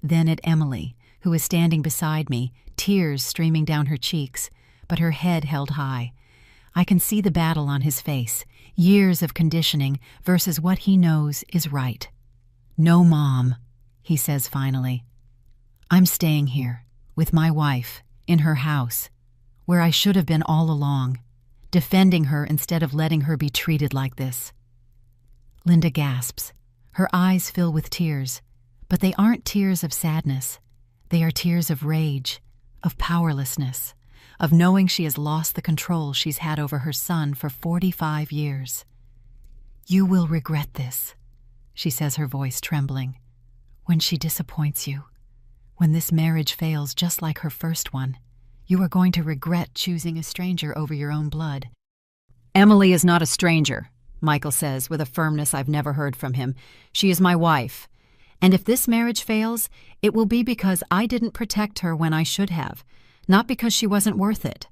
Speaker 1: then at Emily, who is standing beside me, tears streaming down her cheeks, but her head held high. I can see the battle on his face, years of conditioning versus what he knows is right. "No, Mom," he says finally. "I'm staying here, with my wife, in her house, where I should have been all along, defending her instead of letting her be treated like this." Linda gasps. Her eyes fill with tears, but they aren't tears of sadness. They are tears of rage, of powerlessness, of knowing she has lost the control she's had over her son for 45 years. "You will regret this," she says, her voice trembling. "When she disappoints you, when this marriage fails just like her first one, you are going to regret choosing a stranger over your own blood." "Emily is not a stranger," Michael says with a firmness I've never heard from him. "She is my wife. And if this marriage fails, it will be because I didn't protect her when I should have, not because she wasn't worth it."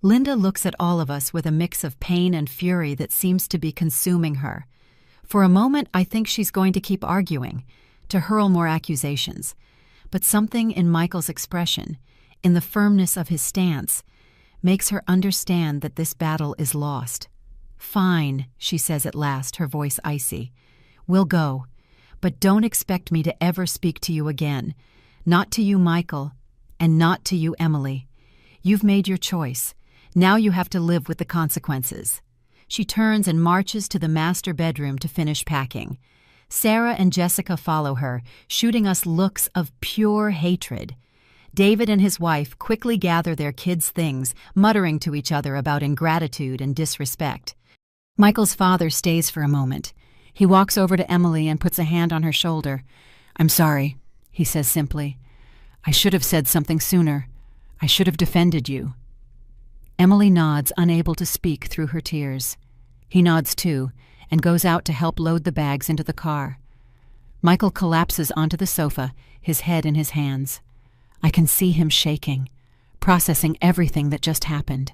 Speaker 1: Linda looks at all of us with a mix of pain and fury that seems to be consuming her. For a moment, I think she's going to keep arguing, to hurl more accusations. But something in Michael's expression, in the firmness of his stance, makes her understand that this battle is lost. "Fine," she says at last, her voice icy. "We'll go. But don't expect me to ever speak to you again. Not to you, Michael, and not to you, Emily. You've made your choice. Now you have to live with the consequences." She turns and marches to the master bedroom to finish packing. Sarah and Jessica follow her, shooting us looks of pure hatred. David and his wife quickly gather their kids' things, muttering to each other about ingratitude and disrespect. Michael's father stays for a moment. He walks over to Emily and puts a hand on her shoulder. "I'm sorry," he says simply. "I should have said something sooner. I should have defended you." Emily nods, unable to speak through her tears. He nods too, and goes out to help load the bags into the car. Michael collapses onto the sofa, his head in his hands. I can see him shaking, processing everything that just happened.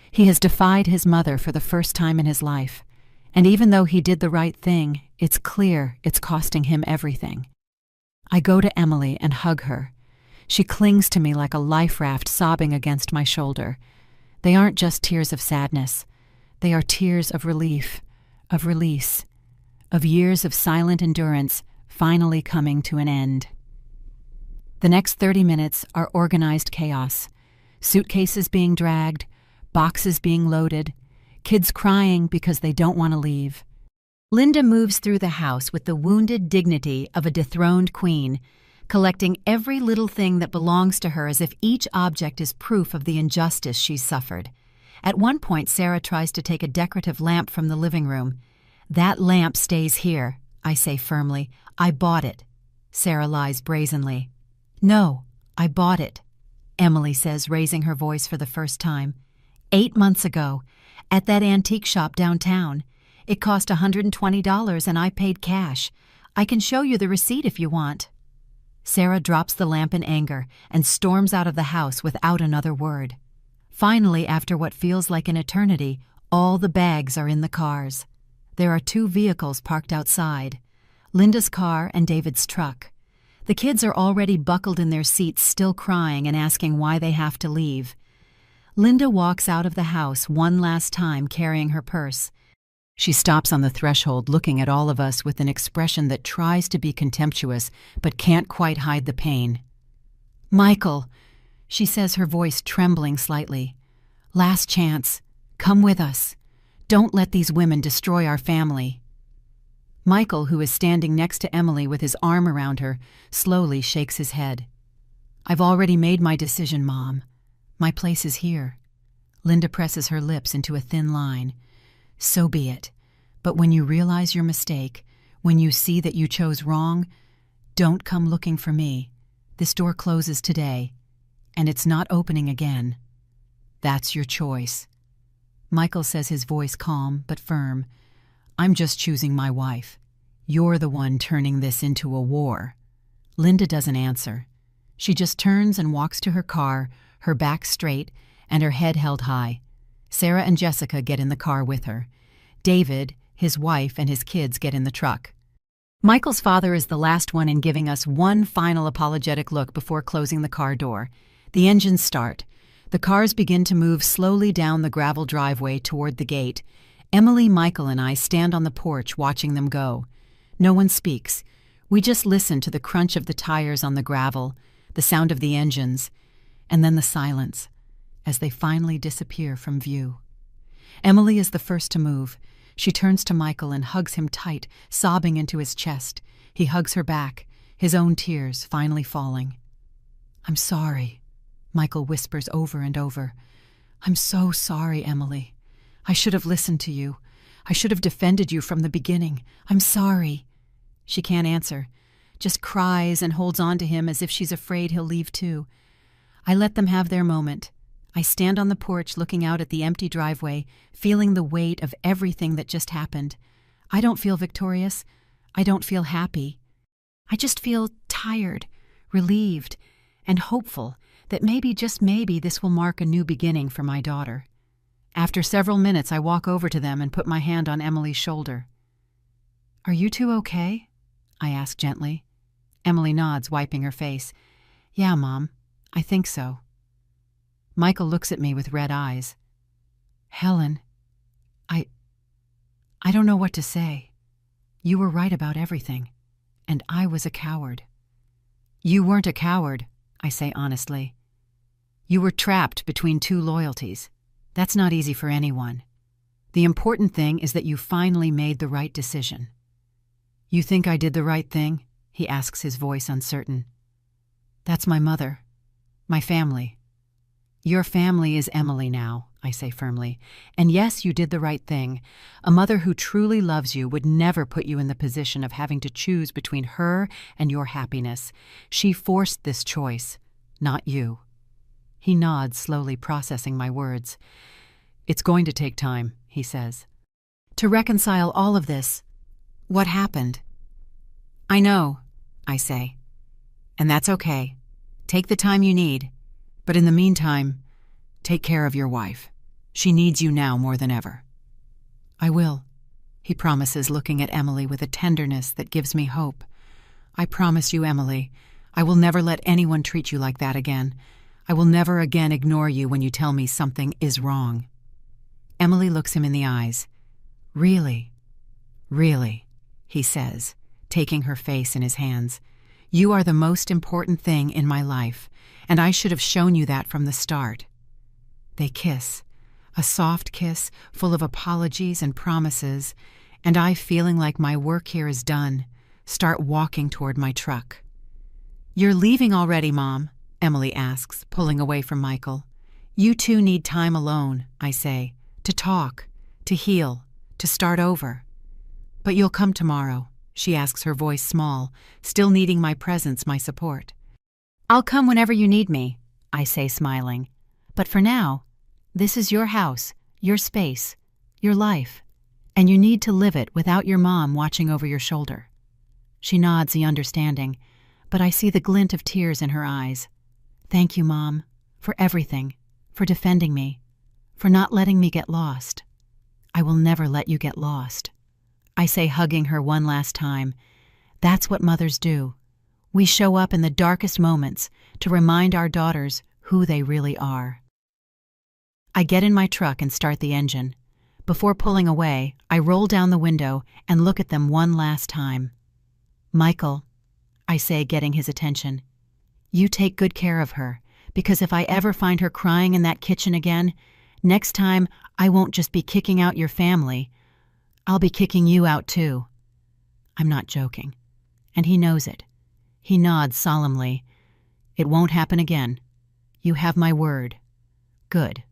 Speaker 1: He has defied his mother for the first time in his life, and even though he did the right thing, it's clear it's costing him everything. I go to Emily and hug her. She clings to me like a life raft, sobbing against my shoulder. They aren't just tears of sadness. They are tears of relief, of release, of years of silent endurance finally coming to an end. The next 30 minutes are organized chaos. Suitcases being dragged, boxes being loaded, kids crying because they don't want to leave. Linda moves through the house with the wounded dignity of a dethroned queen, collecting every little thing that belongs to her as if each object is proof of the injustice she's suffered. At one point, Sarah tries to take a decorative lamp from the living room. "That lamp stays here," I say firmly. "I bought it." Sarah lies brazenly. "No, I bought it," Emily says, raising her voice for the first time. 8 months ago, at that antique shop downtown. It cost $120 and I paid cash. I can show you the receipt if you want." Sarah drops the lamp in anger and storms out of the house without another word. Finally, after what feels like an eternity, all the bags are in the cars. There are 2 vehicles parked outside, Linda's car and David's truck. The kids are already buckled in their seats, still crying and asking why they have to leave. Linda walks out of the house one last time carrying her purse. She stops on the threshold looking at all of us with an expression that tries to be contemptuous but can't quite hide the pain. "Michael," she says, her voice trembling slightly. "Last chance. Come with us. Don't let these women destroy our family." Michael, who is standing next to Emily with his arm around her, slowly shakes his head. "I've already made my decision, Mom. My place is here." Linda presses her lips into a thin line. "So be it. But when you realize your mistake, when you see that you chose wrong, don't come looking for me. This door closes today, and it's not opening again. That's your choice." Michael says, his voice calm but firm. "I'm just choosing my wife. You're the one turning this into a war." Linda doesn't answer. She just turns and walks to her car, her back straight and her head held high. Sarah and Jessica get in the car with her. David, his wife, and his kids get in the truck. Michael's father is the last one in giving us one final apologetic look before closing the car door. The engines start. The cars begin to move slowly down the gravel driveway toward the gate. Emily, Michael, and I stand on the porch watching them go. No one speaks. We just listen to the crunch of the tires on the gravel, the sound of the engines, and then the silence as they finally disappear from view. Emily is the first to move. She turns to Michael and hugs him tight, sobbing into his chest. He hugs her back, his own tears finally falling. "I'm sorry," Michael whispers over and over. "I'm so sorry, Emily. I should have listened to you. I should have defended you from the beginning. I'm sorry." She can't answer, just cries and holds on to him as if she's afraid he'll leave too. I let them have their moment. I stand on the porch looking out at the empty driveway, feeling the weight of everything that just happened. I don't feel victorious. I don't feel happy. I just feel tired, relieved, and hopeful that maybe, just maybe, this will mark a new beginning for my daughter. After several minutes, I walk over to them and put my hand on Emily's shoulder. "Are you two okay?" I ask gently. Emily nods, wiping her face. "Yeah, Mom, I think so." Michael looks at me with red eyes. "Helen, I don't know what to say. You were right about everything, and I was a coward." "You weren't a coward," I say honestly. "You were trapped between two loyalties. That's not easy for anyone. The important thing is that you finally made the right decision." "You think I did the right thing?" he asks, his voice uncertain. "That's my mother, my family." "Your family is Emily now," I say firmly. "And yes, you did the right thing. A mother who truly loves you would never put you in the position of having to choose between her and your happiness. She forced this choice, not you." He nods, slowly processing my words. "It's going to take time," he says, "to reconcile all of this. What happened?" "I know," I say. "And that's okay. Take the time you need. But in the meantime, take care of your wife. She needs you now more than ever." "I will," he promises, looking at Emily with a tenderness that gives me hope. "I promise you, Emily, I will never let anyone treat you like that again. I will never again ignore you when you tell me something is wrong." Emily looks him in the eyes. "Really, really," he says, taking her face in his hands. "You are the most important thing in my life, and I should have shown you that from the start." They kiss, a soft kiss full of apologies and promises, and I, feeling like my work here is done, start walking toward my truck. "You're leaving already, Mom?" Emily asks, pulling away from Michael. "You two need time alone," I say, "to talk, to heal, to start over." "But you'll come tomorrow?" she asks, her voice small, still needing my presence, my support. "I'll come whenever you need me," I say, smiling. "But for now, this is your house, your space, your life, and you need to live it without your mom watching over your shoulder." She nods the understanding, but I see the glint of tears in her eyes. "Thank you, Mom, for everything, for defending me, for not letting me get lost." "I will never let you get lost," I say, hugging her one last time. That's what mothers do. We show up in the darkest moments to remind our daughters who they really are. I get in my truck and start the engine. Before pulling away, I roll down the window and look at them one last time. "Michael," I say, getting his attention, "you take good care of her, because if I ever find her crying in that kitchen again, next time I won't just be kicking out your family, I'll be kicking you out too." I'm not joking, and he knows it. He nods solemnly. "It won't happen again. You have my word." Good.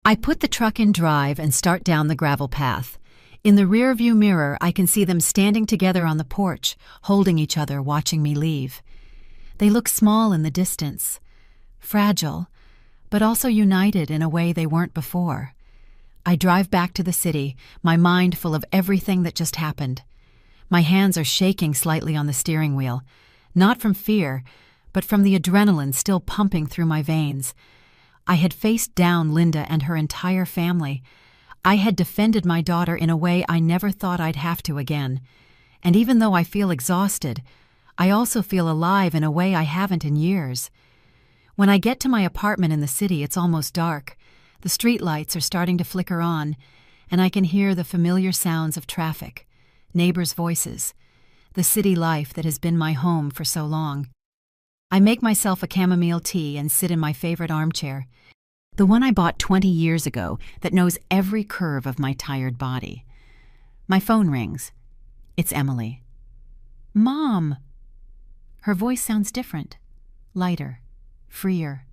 Speaker 1: I put the truck in drive and start down the gravel path. In the rearview mirror, I can see them standing together on the porch, holding each other, watching me leave. They look small in the distance, fragile, but also united in a way they weren't before. I drive back to the city, my mind full of everything that just happened. My hands are shaking slightly on the steering wheel, not from fear, but from the adrenaline still pumping through my veins. I had faced down Linda and her entire family. I had defended my daughter in a way I never thought I'd have to again. And even though I feel exhausted, I also feel alive in a way I haven't in years. When I get to my apartment in the city, it's almost dark. The streetlights are starting to flicker on, and I can hear the familiar sounds of traffic, neighbors' voices, the city life that has been my home for so long. I make myself a chamomile tea and sit in my favorite armchair, the one I bought 20 years ago that knows every curve of my tired body. My phone rings. It's Emily. "Mom!" Her voice sounds different, lighter, freer.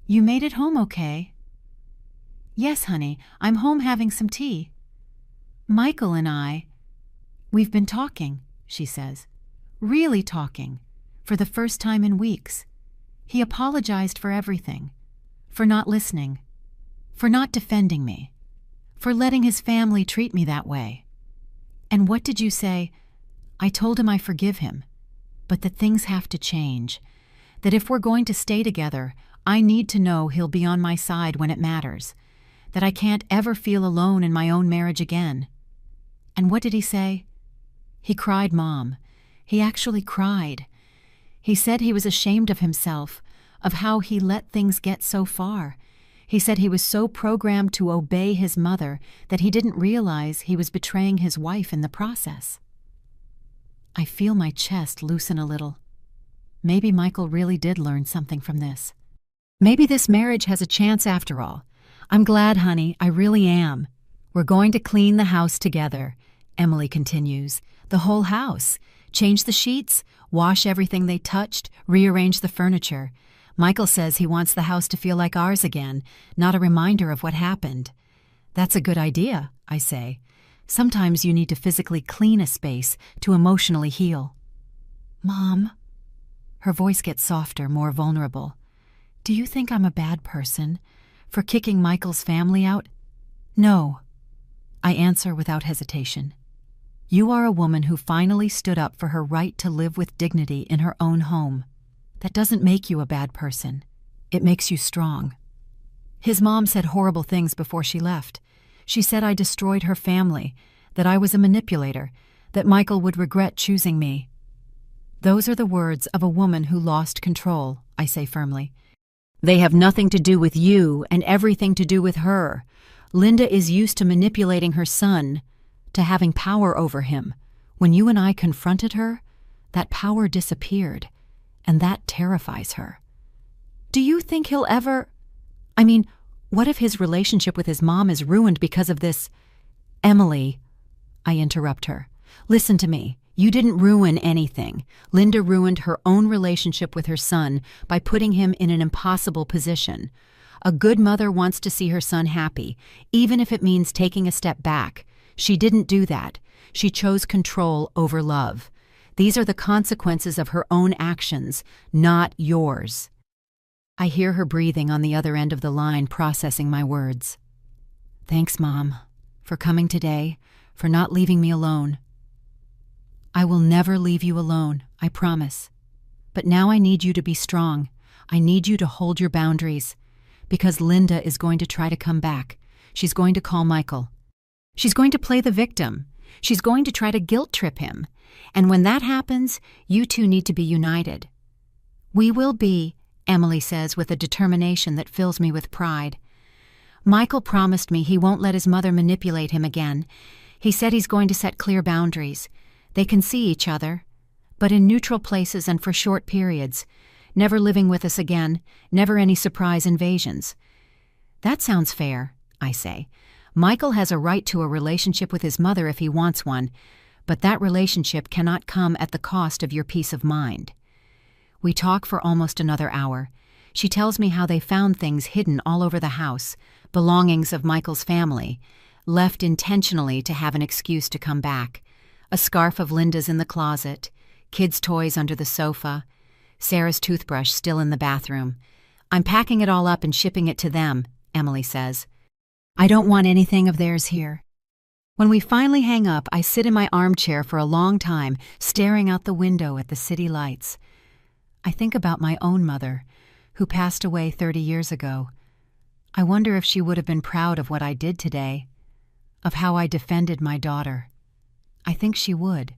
Speaker 1: "You made it home okay?" "Yes, honey, I'm home having some tea. Michael and we've been talking," she says. "Really talking. For the first time in weeks. He apologized for everything. For not listening. For not defending me. For letting his family treat me that way. And what did you say? I told him I forgive him, but that things have to change. That if we're going to stay together, I need to know he'll be on my side when it matters. That I can't ever feel alone in my own marriage again." And what did he say? He cried, Mom. He actually cried. He said he was ashamed of himself, of how he let things get so far. He said he was so programmed to obey his mother that he didn't realize he was betraying his wife in the process. I feel my chest loosen a little. Maybe Michael really did learn something from this. Maybe this marriage has a chance after all. I'm glad, honey, I really am. We're going to clean the house together, Emily continues. The whole house. Change the sheets, wash everything they touched, rearrange the furniture. Michael says he wants the house to feel like ours again, not a reminder of what happened. That's a good idea, I say. Sometimes you need to physically clean a space to emotionally heal. Mom. Her voice gets softer, more vulnerable. Do you think I'm a bad person for kicking Michael's family out? No, I answer without hesitation. You are a woman who finally stood up for her right to live with dignity in her own home. That doesn't make you a bad person. It makes you strong. His mom said horrible things before she left. She said I destroyed her family, that I was a manipulator, that Michael would regret choosing me. Those are the words of a woman who lost control, I say firmly. They have nothing to do with you and everything to do with her. Linda is used to manipulating her son, to having power over him. When you and I confronted her, that power disappeared, and that terrifies her. Do you think he'll ever... what if his relationship with his mom is ruined because of this? Emily, I interrupt her. Listen to me. You didn't ruin anything. Linda ruined her own relationship with her son by putting him in an impossible position. A good mother wants to see her son happy, even if it means taking a step back. She didn't do that. She chose control over love. These are the consequences of her own actions, not yours. I hear her breathing on the other end of the line, processing my words. Thanks, Mom, for coming today, for not leaving me alone. I will never leave you alone, I promise. But now I need you to be strong. I need you to hold your boundaries. Because Linda is going to try to come back. She's going to call Michael. She's going to play the victim. She's going to try to guilt trip him. And when that happens, you two need to be united. We will be, Emily says with a determination that fills me with pride. Michael promised me he won't let his mother manipulate him again. He said he's going to set clear boundaries. They can see each other, but in neutral places and for short periods. Never living with us again, never any surprise invasions. That sounds fair, I say. Michael has a right to a relationship with his mother if he wants one, but that relationship cannot come at the cost of your peace of mind. We talk for almost another hour. She tells me how they found things hidden all over the house, belongings of Michael's family, left intentionally to have an excuse to come back. A scarf of Linda's in the closet, kids' toys under the sofa, Sarah's toothbrush still in the bathroom. I'm packing it all up and shipping it to them, Emily says. I don't want anything of theirs here. When we finally hang up, I sit in my armchair for a long time, staring out the window at the city lights. I think about my own mother, who passed away 30 years ago. I wonder if she would have been proud of what I did today, of how I defended my daughter. I think she would.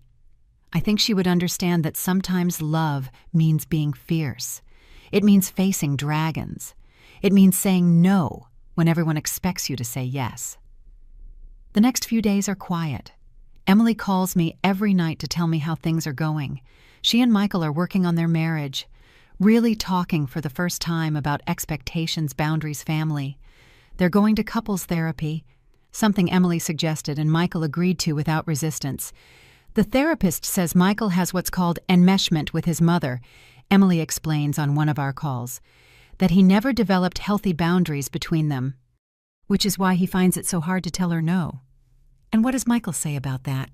Speaker 1: I think she would understand that sometimes love means being fierce. It means facing dragons. It means saying no when everyone expects you to say yes. The next few days are quiet. Emily calls me every night to tell me how things are going. She and Michael are working on their marriage, really talking for the first time about expectations, boundaries, family. They're going to couples therapy, something Emily suggested and Michael agreed to without resistance. The therapist says Michael has what's called enmeshment with his mother, Emily explains on one of our calls, that he never developed healthy boundaries between them, which is why he finds it so hard to tell her no. And what does Michael say about that?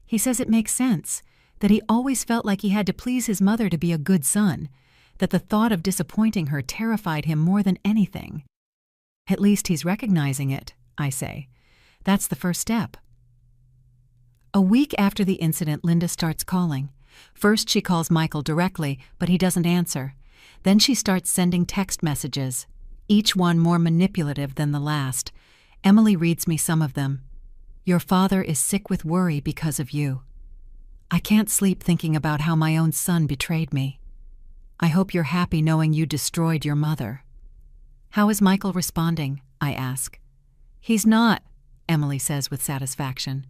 Speaker 1: He says it makes sense, that he always felt like he had to please his mother to be a good son, that the thought of disappointing her terrified him more than anything. At least he's recognizing it, I say. That's the first step. A week after the incident, Linda starts calling. First she calls Michael directly, but he doesn't answer. Then she starts sending text messages, each one more manipulative than the last. Emily reads me some of them. Your father is sick with worry because of you. I can't sleep thinking about how my own son betrayed me. I hope you're happy knowing you destroyed your mother. How is Michael responding? I ask. He's not, Emily says with satisfaction.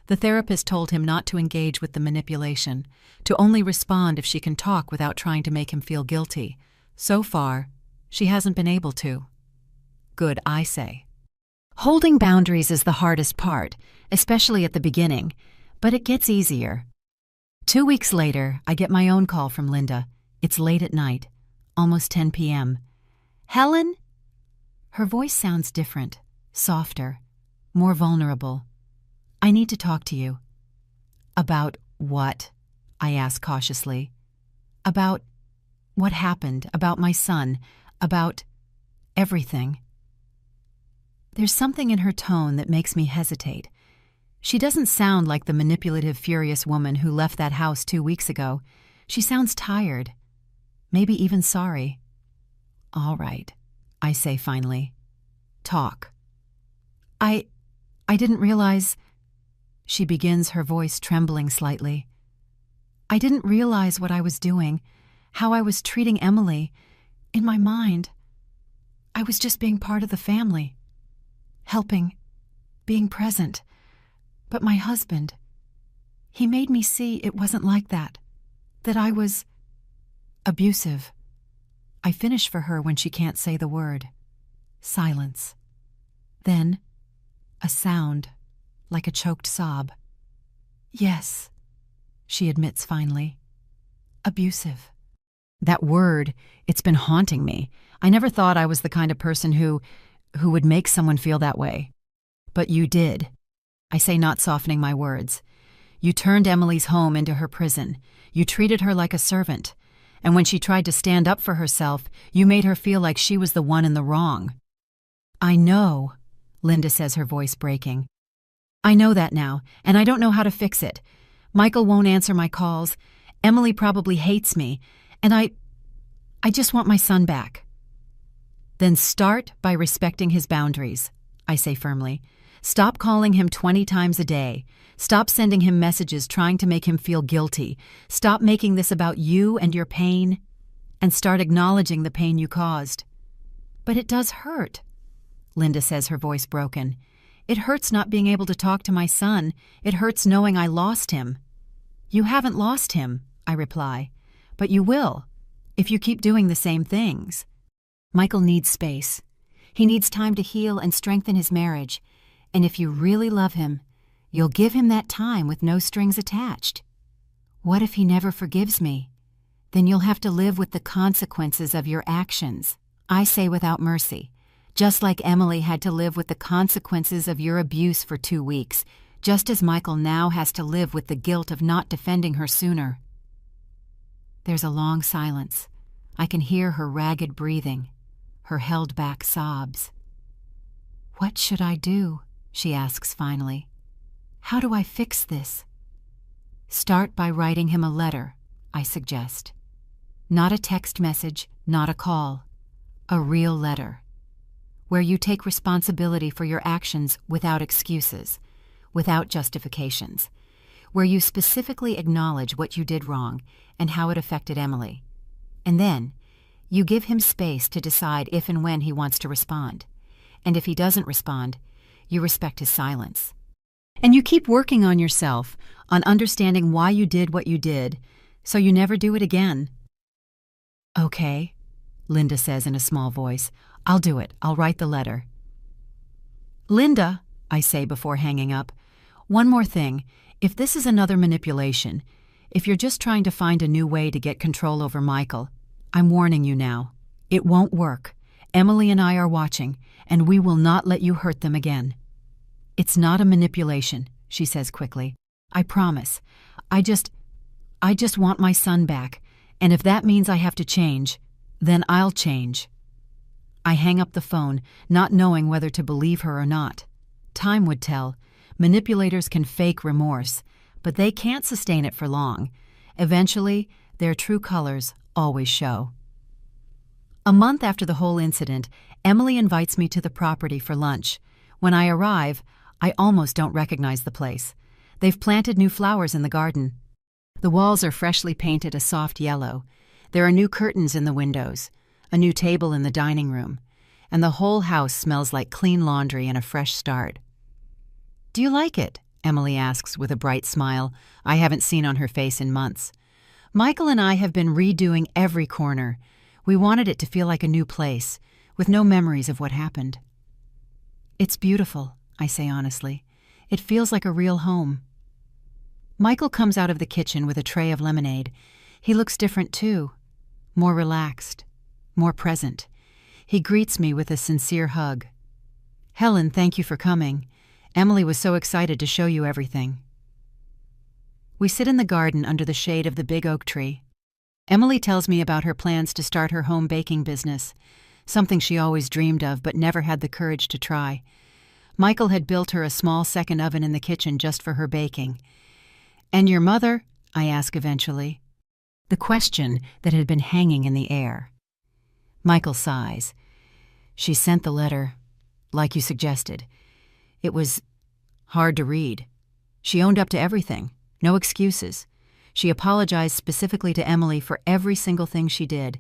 Speaker 1: The therapist told him not to engage with the manipulation, to only respond if she can talk without trying to make him feel guilty. So far, she hasn't been able to. Good, I say. Holding boundaries is the hardest part, especially at the beginning, but it gets easier. 2 weeks later, I get my own call from Linda. It's late at night, almost 10 p.m. Helen? Her voice sounds different, softer, more vulnerable. I need to talk to you. About what? I ask cautiously. About what happened, about my son, about everything. There's something in her tone that makes me hesitate. She doesn't sound like the manipulative, furious woman who left that house 2 weeks ago. She sounds tired, maybe even sorry. All right, I say finally. Talk. I didn't realize... She begins, her voice trembling slightly. I didn't realize what I was doing, how I was treating Emily. In my mind, I was just being part of the family, helping, being present. But my husband, he made me see it wasn't like that I was abusive. I finish for her when she can't say the word. Silence. Then, a sound, like a choked sob. Yes, she admits finally. Abusive. That word, it's been haunting me. I never thought I was the kind of person who would make someone feel that way. But you did. I say, not softening my words. You turned Emily's home into her prison. You treated her like a servant. And when she tried to stand up for herself, you made her feel like she was the one in the wrong. I know, Linda says, her voice breaking. I know that now, and I don't know how to fix it. Michael won't answer my calls. Emily probably hates me, and I just want my son back. Then start by respecting his boundaries, I say firmly. Stop calling him 20 times a day. Stop sending him messages trying to make him feel guilty. Stop making this about you and your pain. and start acknowledging the pain you caused. But it does hurt, Linda says, her voice broken. It hurts not being able to talk to my son. It hurts knowing I lost him. You haven't lost him, I reply, but you will, if you keep doing the same things. Michael needs space. He needs time to heal and strengthen his marriage, and if you really love him, you'll give him that time with no strings attached. What if he never forgives me? Then you'll have to live with the consequences of your actions. I say without mercy, just like Emily had to live with the consequences of your abuse for 2 weeks, just as Michael now has to live with the guilt of not defending her sooner. There's a long silence. I can hear her ragged breathing, her held-back sobs. "What should I do?" she asks finally. "How do I fix this?" "Start by writing him a letter," I suggest. Not a text message, not a call. A real letter, where you take responsibility for your actions without excuses, without justifications, where you specifically acknowledge what you did wrong and how it affected Emily. And then, you give him space to decide if and when he wants to respond. And if he doesn't respond, you respect his silence. And you keep working on yourself, on understanding why you did what you did, so you never do it again. "Okay," Linda says in a small voice. "I'll do it. I'll write the letter." "Linda," I say before hanging up, "one more thing. If this is another manipulation, if you're just trying to find a new way to get control over Michael, I'm warning you now. It won't work. Emily and I are watching, and we will not let you hurt them again." "It's not a manipulation," she says quickly. "I promise. I just want my son back, and if that means I have to change, then I'll change." I hang up the phone, not knowing whether to believe her or not. Time would tell. Manipulators can fake remorse, but they can't sustain it for long. Eventually, their true colors always show. A month after the whole incident, Emily invites me to the property for lunch. When I arrive, I almost don't recognize the place. They've planted new flowers in the garden. The walls are freshly painted a soft yellow. There are new curtains in the windows, a new table in the dining room, and the whole house smells like clean laundry and a fresh start. "Do you like it?" Emily asks with a bright smile I haven't seen on her face in months. "Michael and I have been redoing every corner. We wanted it to feel like a new place, with no memories of what happened." "It's beautiful," I say honestly. "It feels like a real home." Michael comes out of the kitchen with a tray of lemonade. He looks different too, more relaxed, more present. He greets me with a sincere hug. "Helen, thank you for coming. Emily was so excited to show you everything." We sit in the garden under the shade of the big oak tree. Emily tells me about her plans to start her home baking business, something she always dreamed of but never had the courage to try. Michael had built her a small second oven in the kitchen just for her baking. "And your mother?" I ask eventually. The question that had been hanging in the air. Michael sighs. "She sent the letter, like you suggested. It was hard to read. She owned up to everything, no excuses. She apologized specifically to Emily for every single thing she did,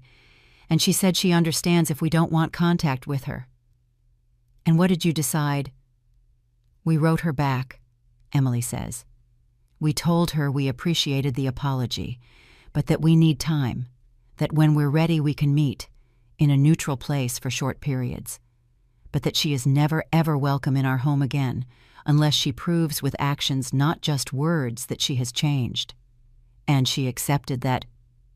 Speaker 1: and she said she understands if we don't want contact with her." "And what did you decide?" "We wrote her back," Emily says. "We told her we appreciated the apology, but that we need time, that when we're ready we can meet, in a neutral place for short periods, but that she is never ever welcome in our home again unless she proves with actions, not just words, that she has changed." And she accepted that.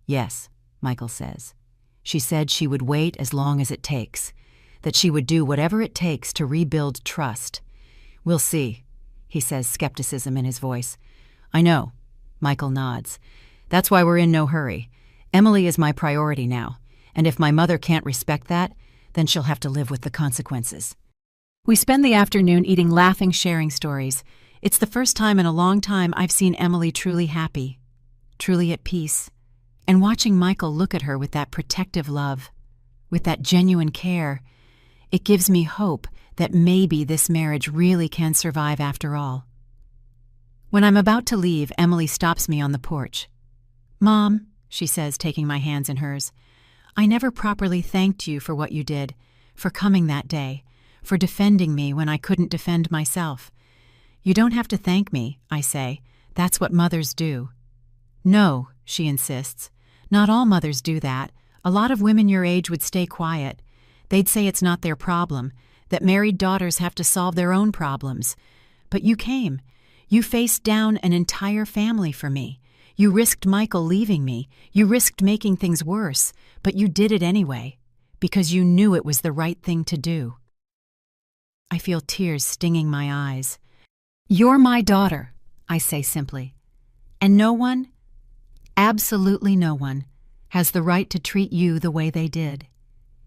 Speaker 1: "Yes," Michael says. "She said she would wait as long as it takes, that she would do whatever it takes to rebuild trust. We'll see," he says, skepticism in his voice. "I know," Michael nods. "That's why we're in no hurry. Emily is my priority now, and if my mother can't respect that, then she'll have to live with the consequences." We spend the afternoon eating, laughing, sharing stories. It's the first time in a long time I've seen Emily truly happy, truly at peace, and watching Michael look at her with that protective love, with that genuine care, it gives me hope that maybe this marriage really can survive after all. When I'm about to leave, Emily stops me on the porch. "Mom," she says, taking my hands in hers, I never properly thanked you for what you did, for coming that day, for defending me when I couldn't defend myself. You don't have to thank me, I say. That's what mothers do. No, she insists. Not all mothers do that. A lot of women your age would stay quiet. They'd say it's not their problem, that married daughters have to solve their own problems. But you came. You faced down an entire family for me. You risked Michael leaving me. You risked making things worse, but you did it anyway, because you knew it was the right thing to do. I feel tears stinging my eyes. You're my daughter, I say simply. And no one, absolutely no one, has the right to treat you the way they did.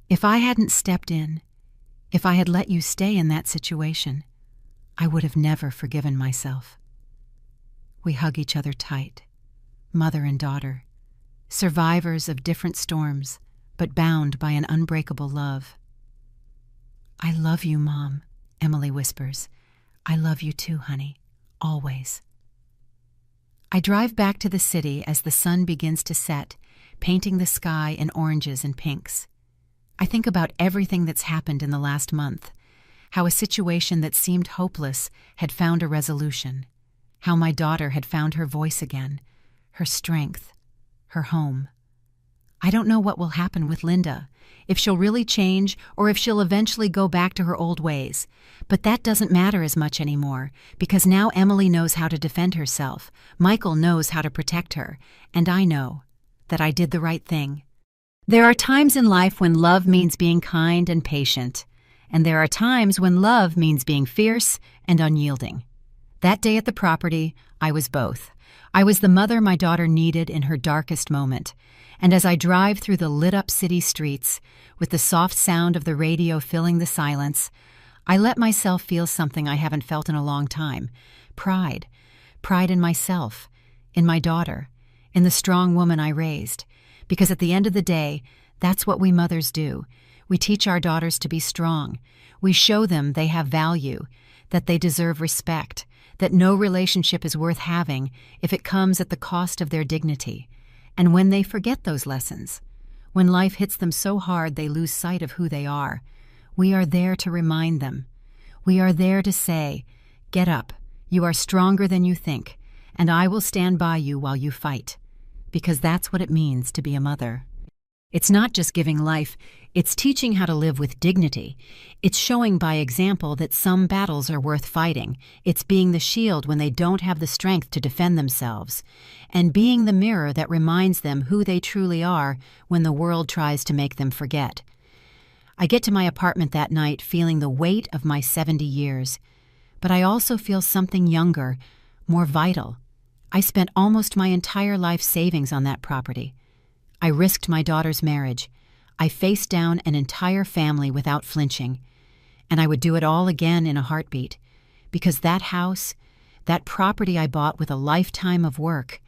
Speaker 1: If I hadn't stepped in, if I had let you stay in that situation, I would have never forgiven myself. We hug each other tight, mother and daughter, survivors of different storms, but bound by an unbreakable love. I love you, Mom, Emily whispers. I love you too, honey, always. I drive back to the city as the sun begins to set, painting the sky in oranges and pinks. I think about everything that's happened in the last month, how a situation that seemed hopeless had found a resolution, how my daughter had found her voice again, her strength, her home. I don't know what will happen with Linda, if she'll really change or if she'll eventually go back to her old ways. But that doesn't matter as much anymore, because now Emily knows how to defend herself, Michael knows how to protect her, and I know that I did the right thing. There are times in life when love means being kind and patient, and there are times when love means being fierce and unyielding. That day at the property, I was both. I was the mother my daughter needed in her darkest moment, and as I drive through the lit-up city streets, with the soft sound of the radio filling the silence, I let myself feel something I haven't felt in a long time. Pride. Pride in myself, in my daughter, in the strong woman I raised. Because at the end of the day, that's what we mothers do. We teach our daughters to be strong. We show them they have value, that they deserve respect, that no relationship is worth having if it comes at the cost of their dignity. And when they forget those lessons, when life hits them so hard they lose sight of who they are, we are there to remind them. We are there to say, get up, you are stronger than you think, and I will stand by you while you fight. Because that's what it means to be a mother. It's not just giving life, it's teaching how to live with dignity. It's showing by example that some battles are worth fighting. It's being the shield when they don't have the strength to defend themselves, and being the mirror that reminds them who they truly are when the world tries to make them forget. I get to my apartment that night feeling the weight of my 70 years, but I also feel something younger, more vital. I spent almost my entire life savings on that property. I risked my daughter's marriage. I faced down an entire family without flinching. And I would do it all again in a heartbeat. Because that house, that property I bought with a lifetime of work,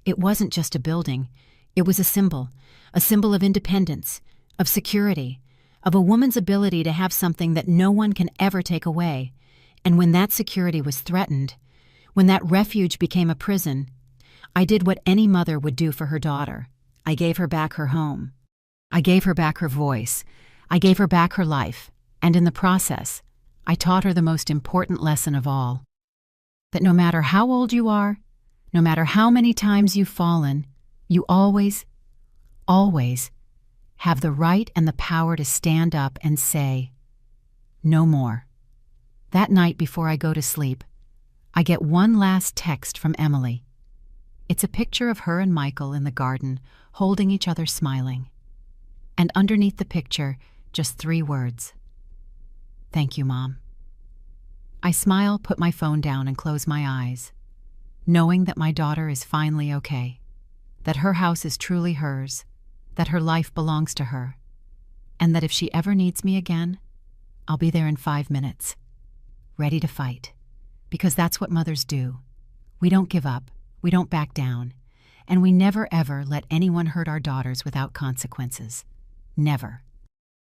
Speaker 1: it wasn't just a building. It was a symbol of independence, of security, of a woman's ability to have something that no one can ever take away. And when that security was threatened, when that refuge became a prison, I did what any mother would do for her daughter. I gave her back her home. I gave her back her voice. I gave her back her life. And in the process, I taught her the most important lesson of all. That no matter how old you are, no matter how many times you've fallen, you always, always have the right and the power to stand up and say, no more. That night before I go to sleep, I get one last text from Emily. It's a picture of her and Michael in the garden, holding each other smiling. And underneath the picture, just 3 words. Thank you, Mom. I smile, put my phone down, and close my eyes, knowing that my daughter is finally okay, that her house is truly hers, that her life belongs to her, and that if she ever needs me again, I'll be there in 5 minutes, ready to fight. Because that's what mothers do. We don't give up, we don't back down, and we never ever let anyone hurt our daughters without consequences. Never.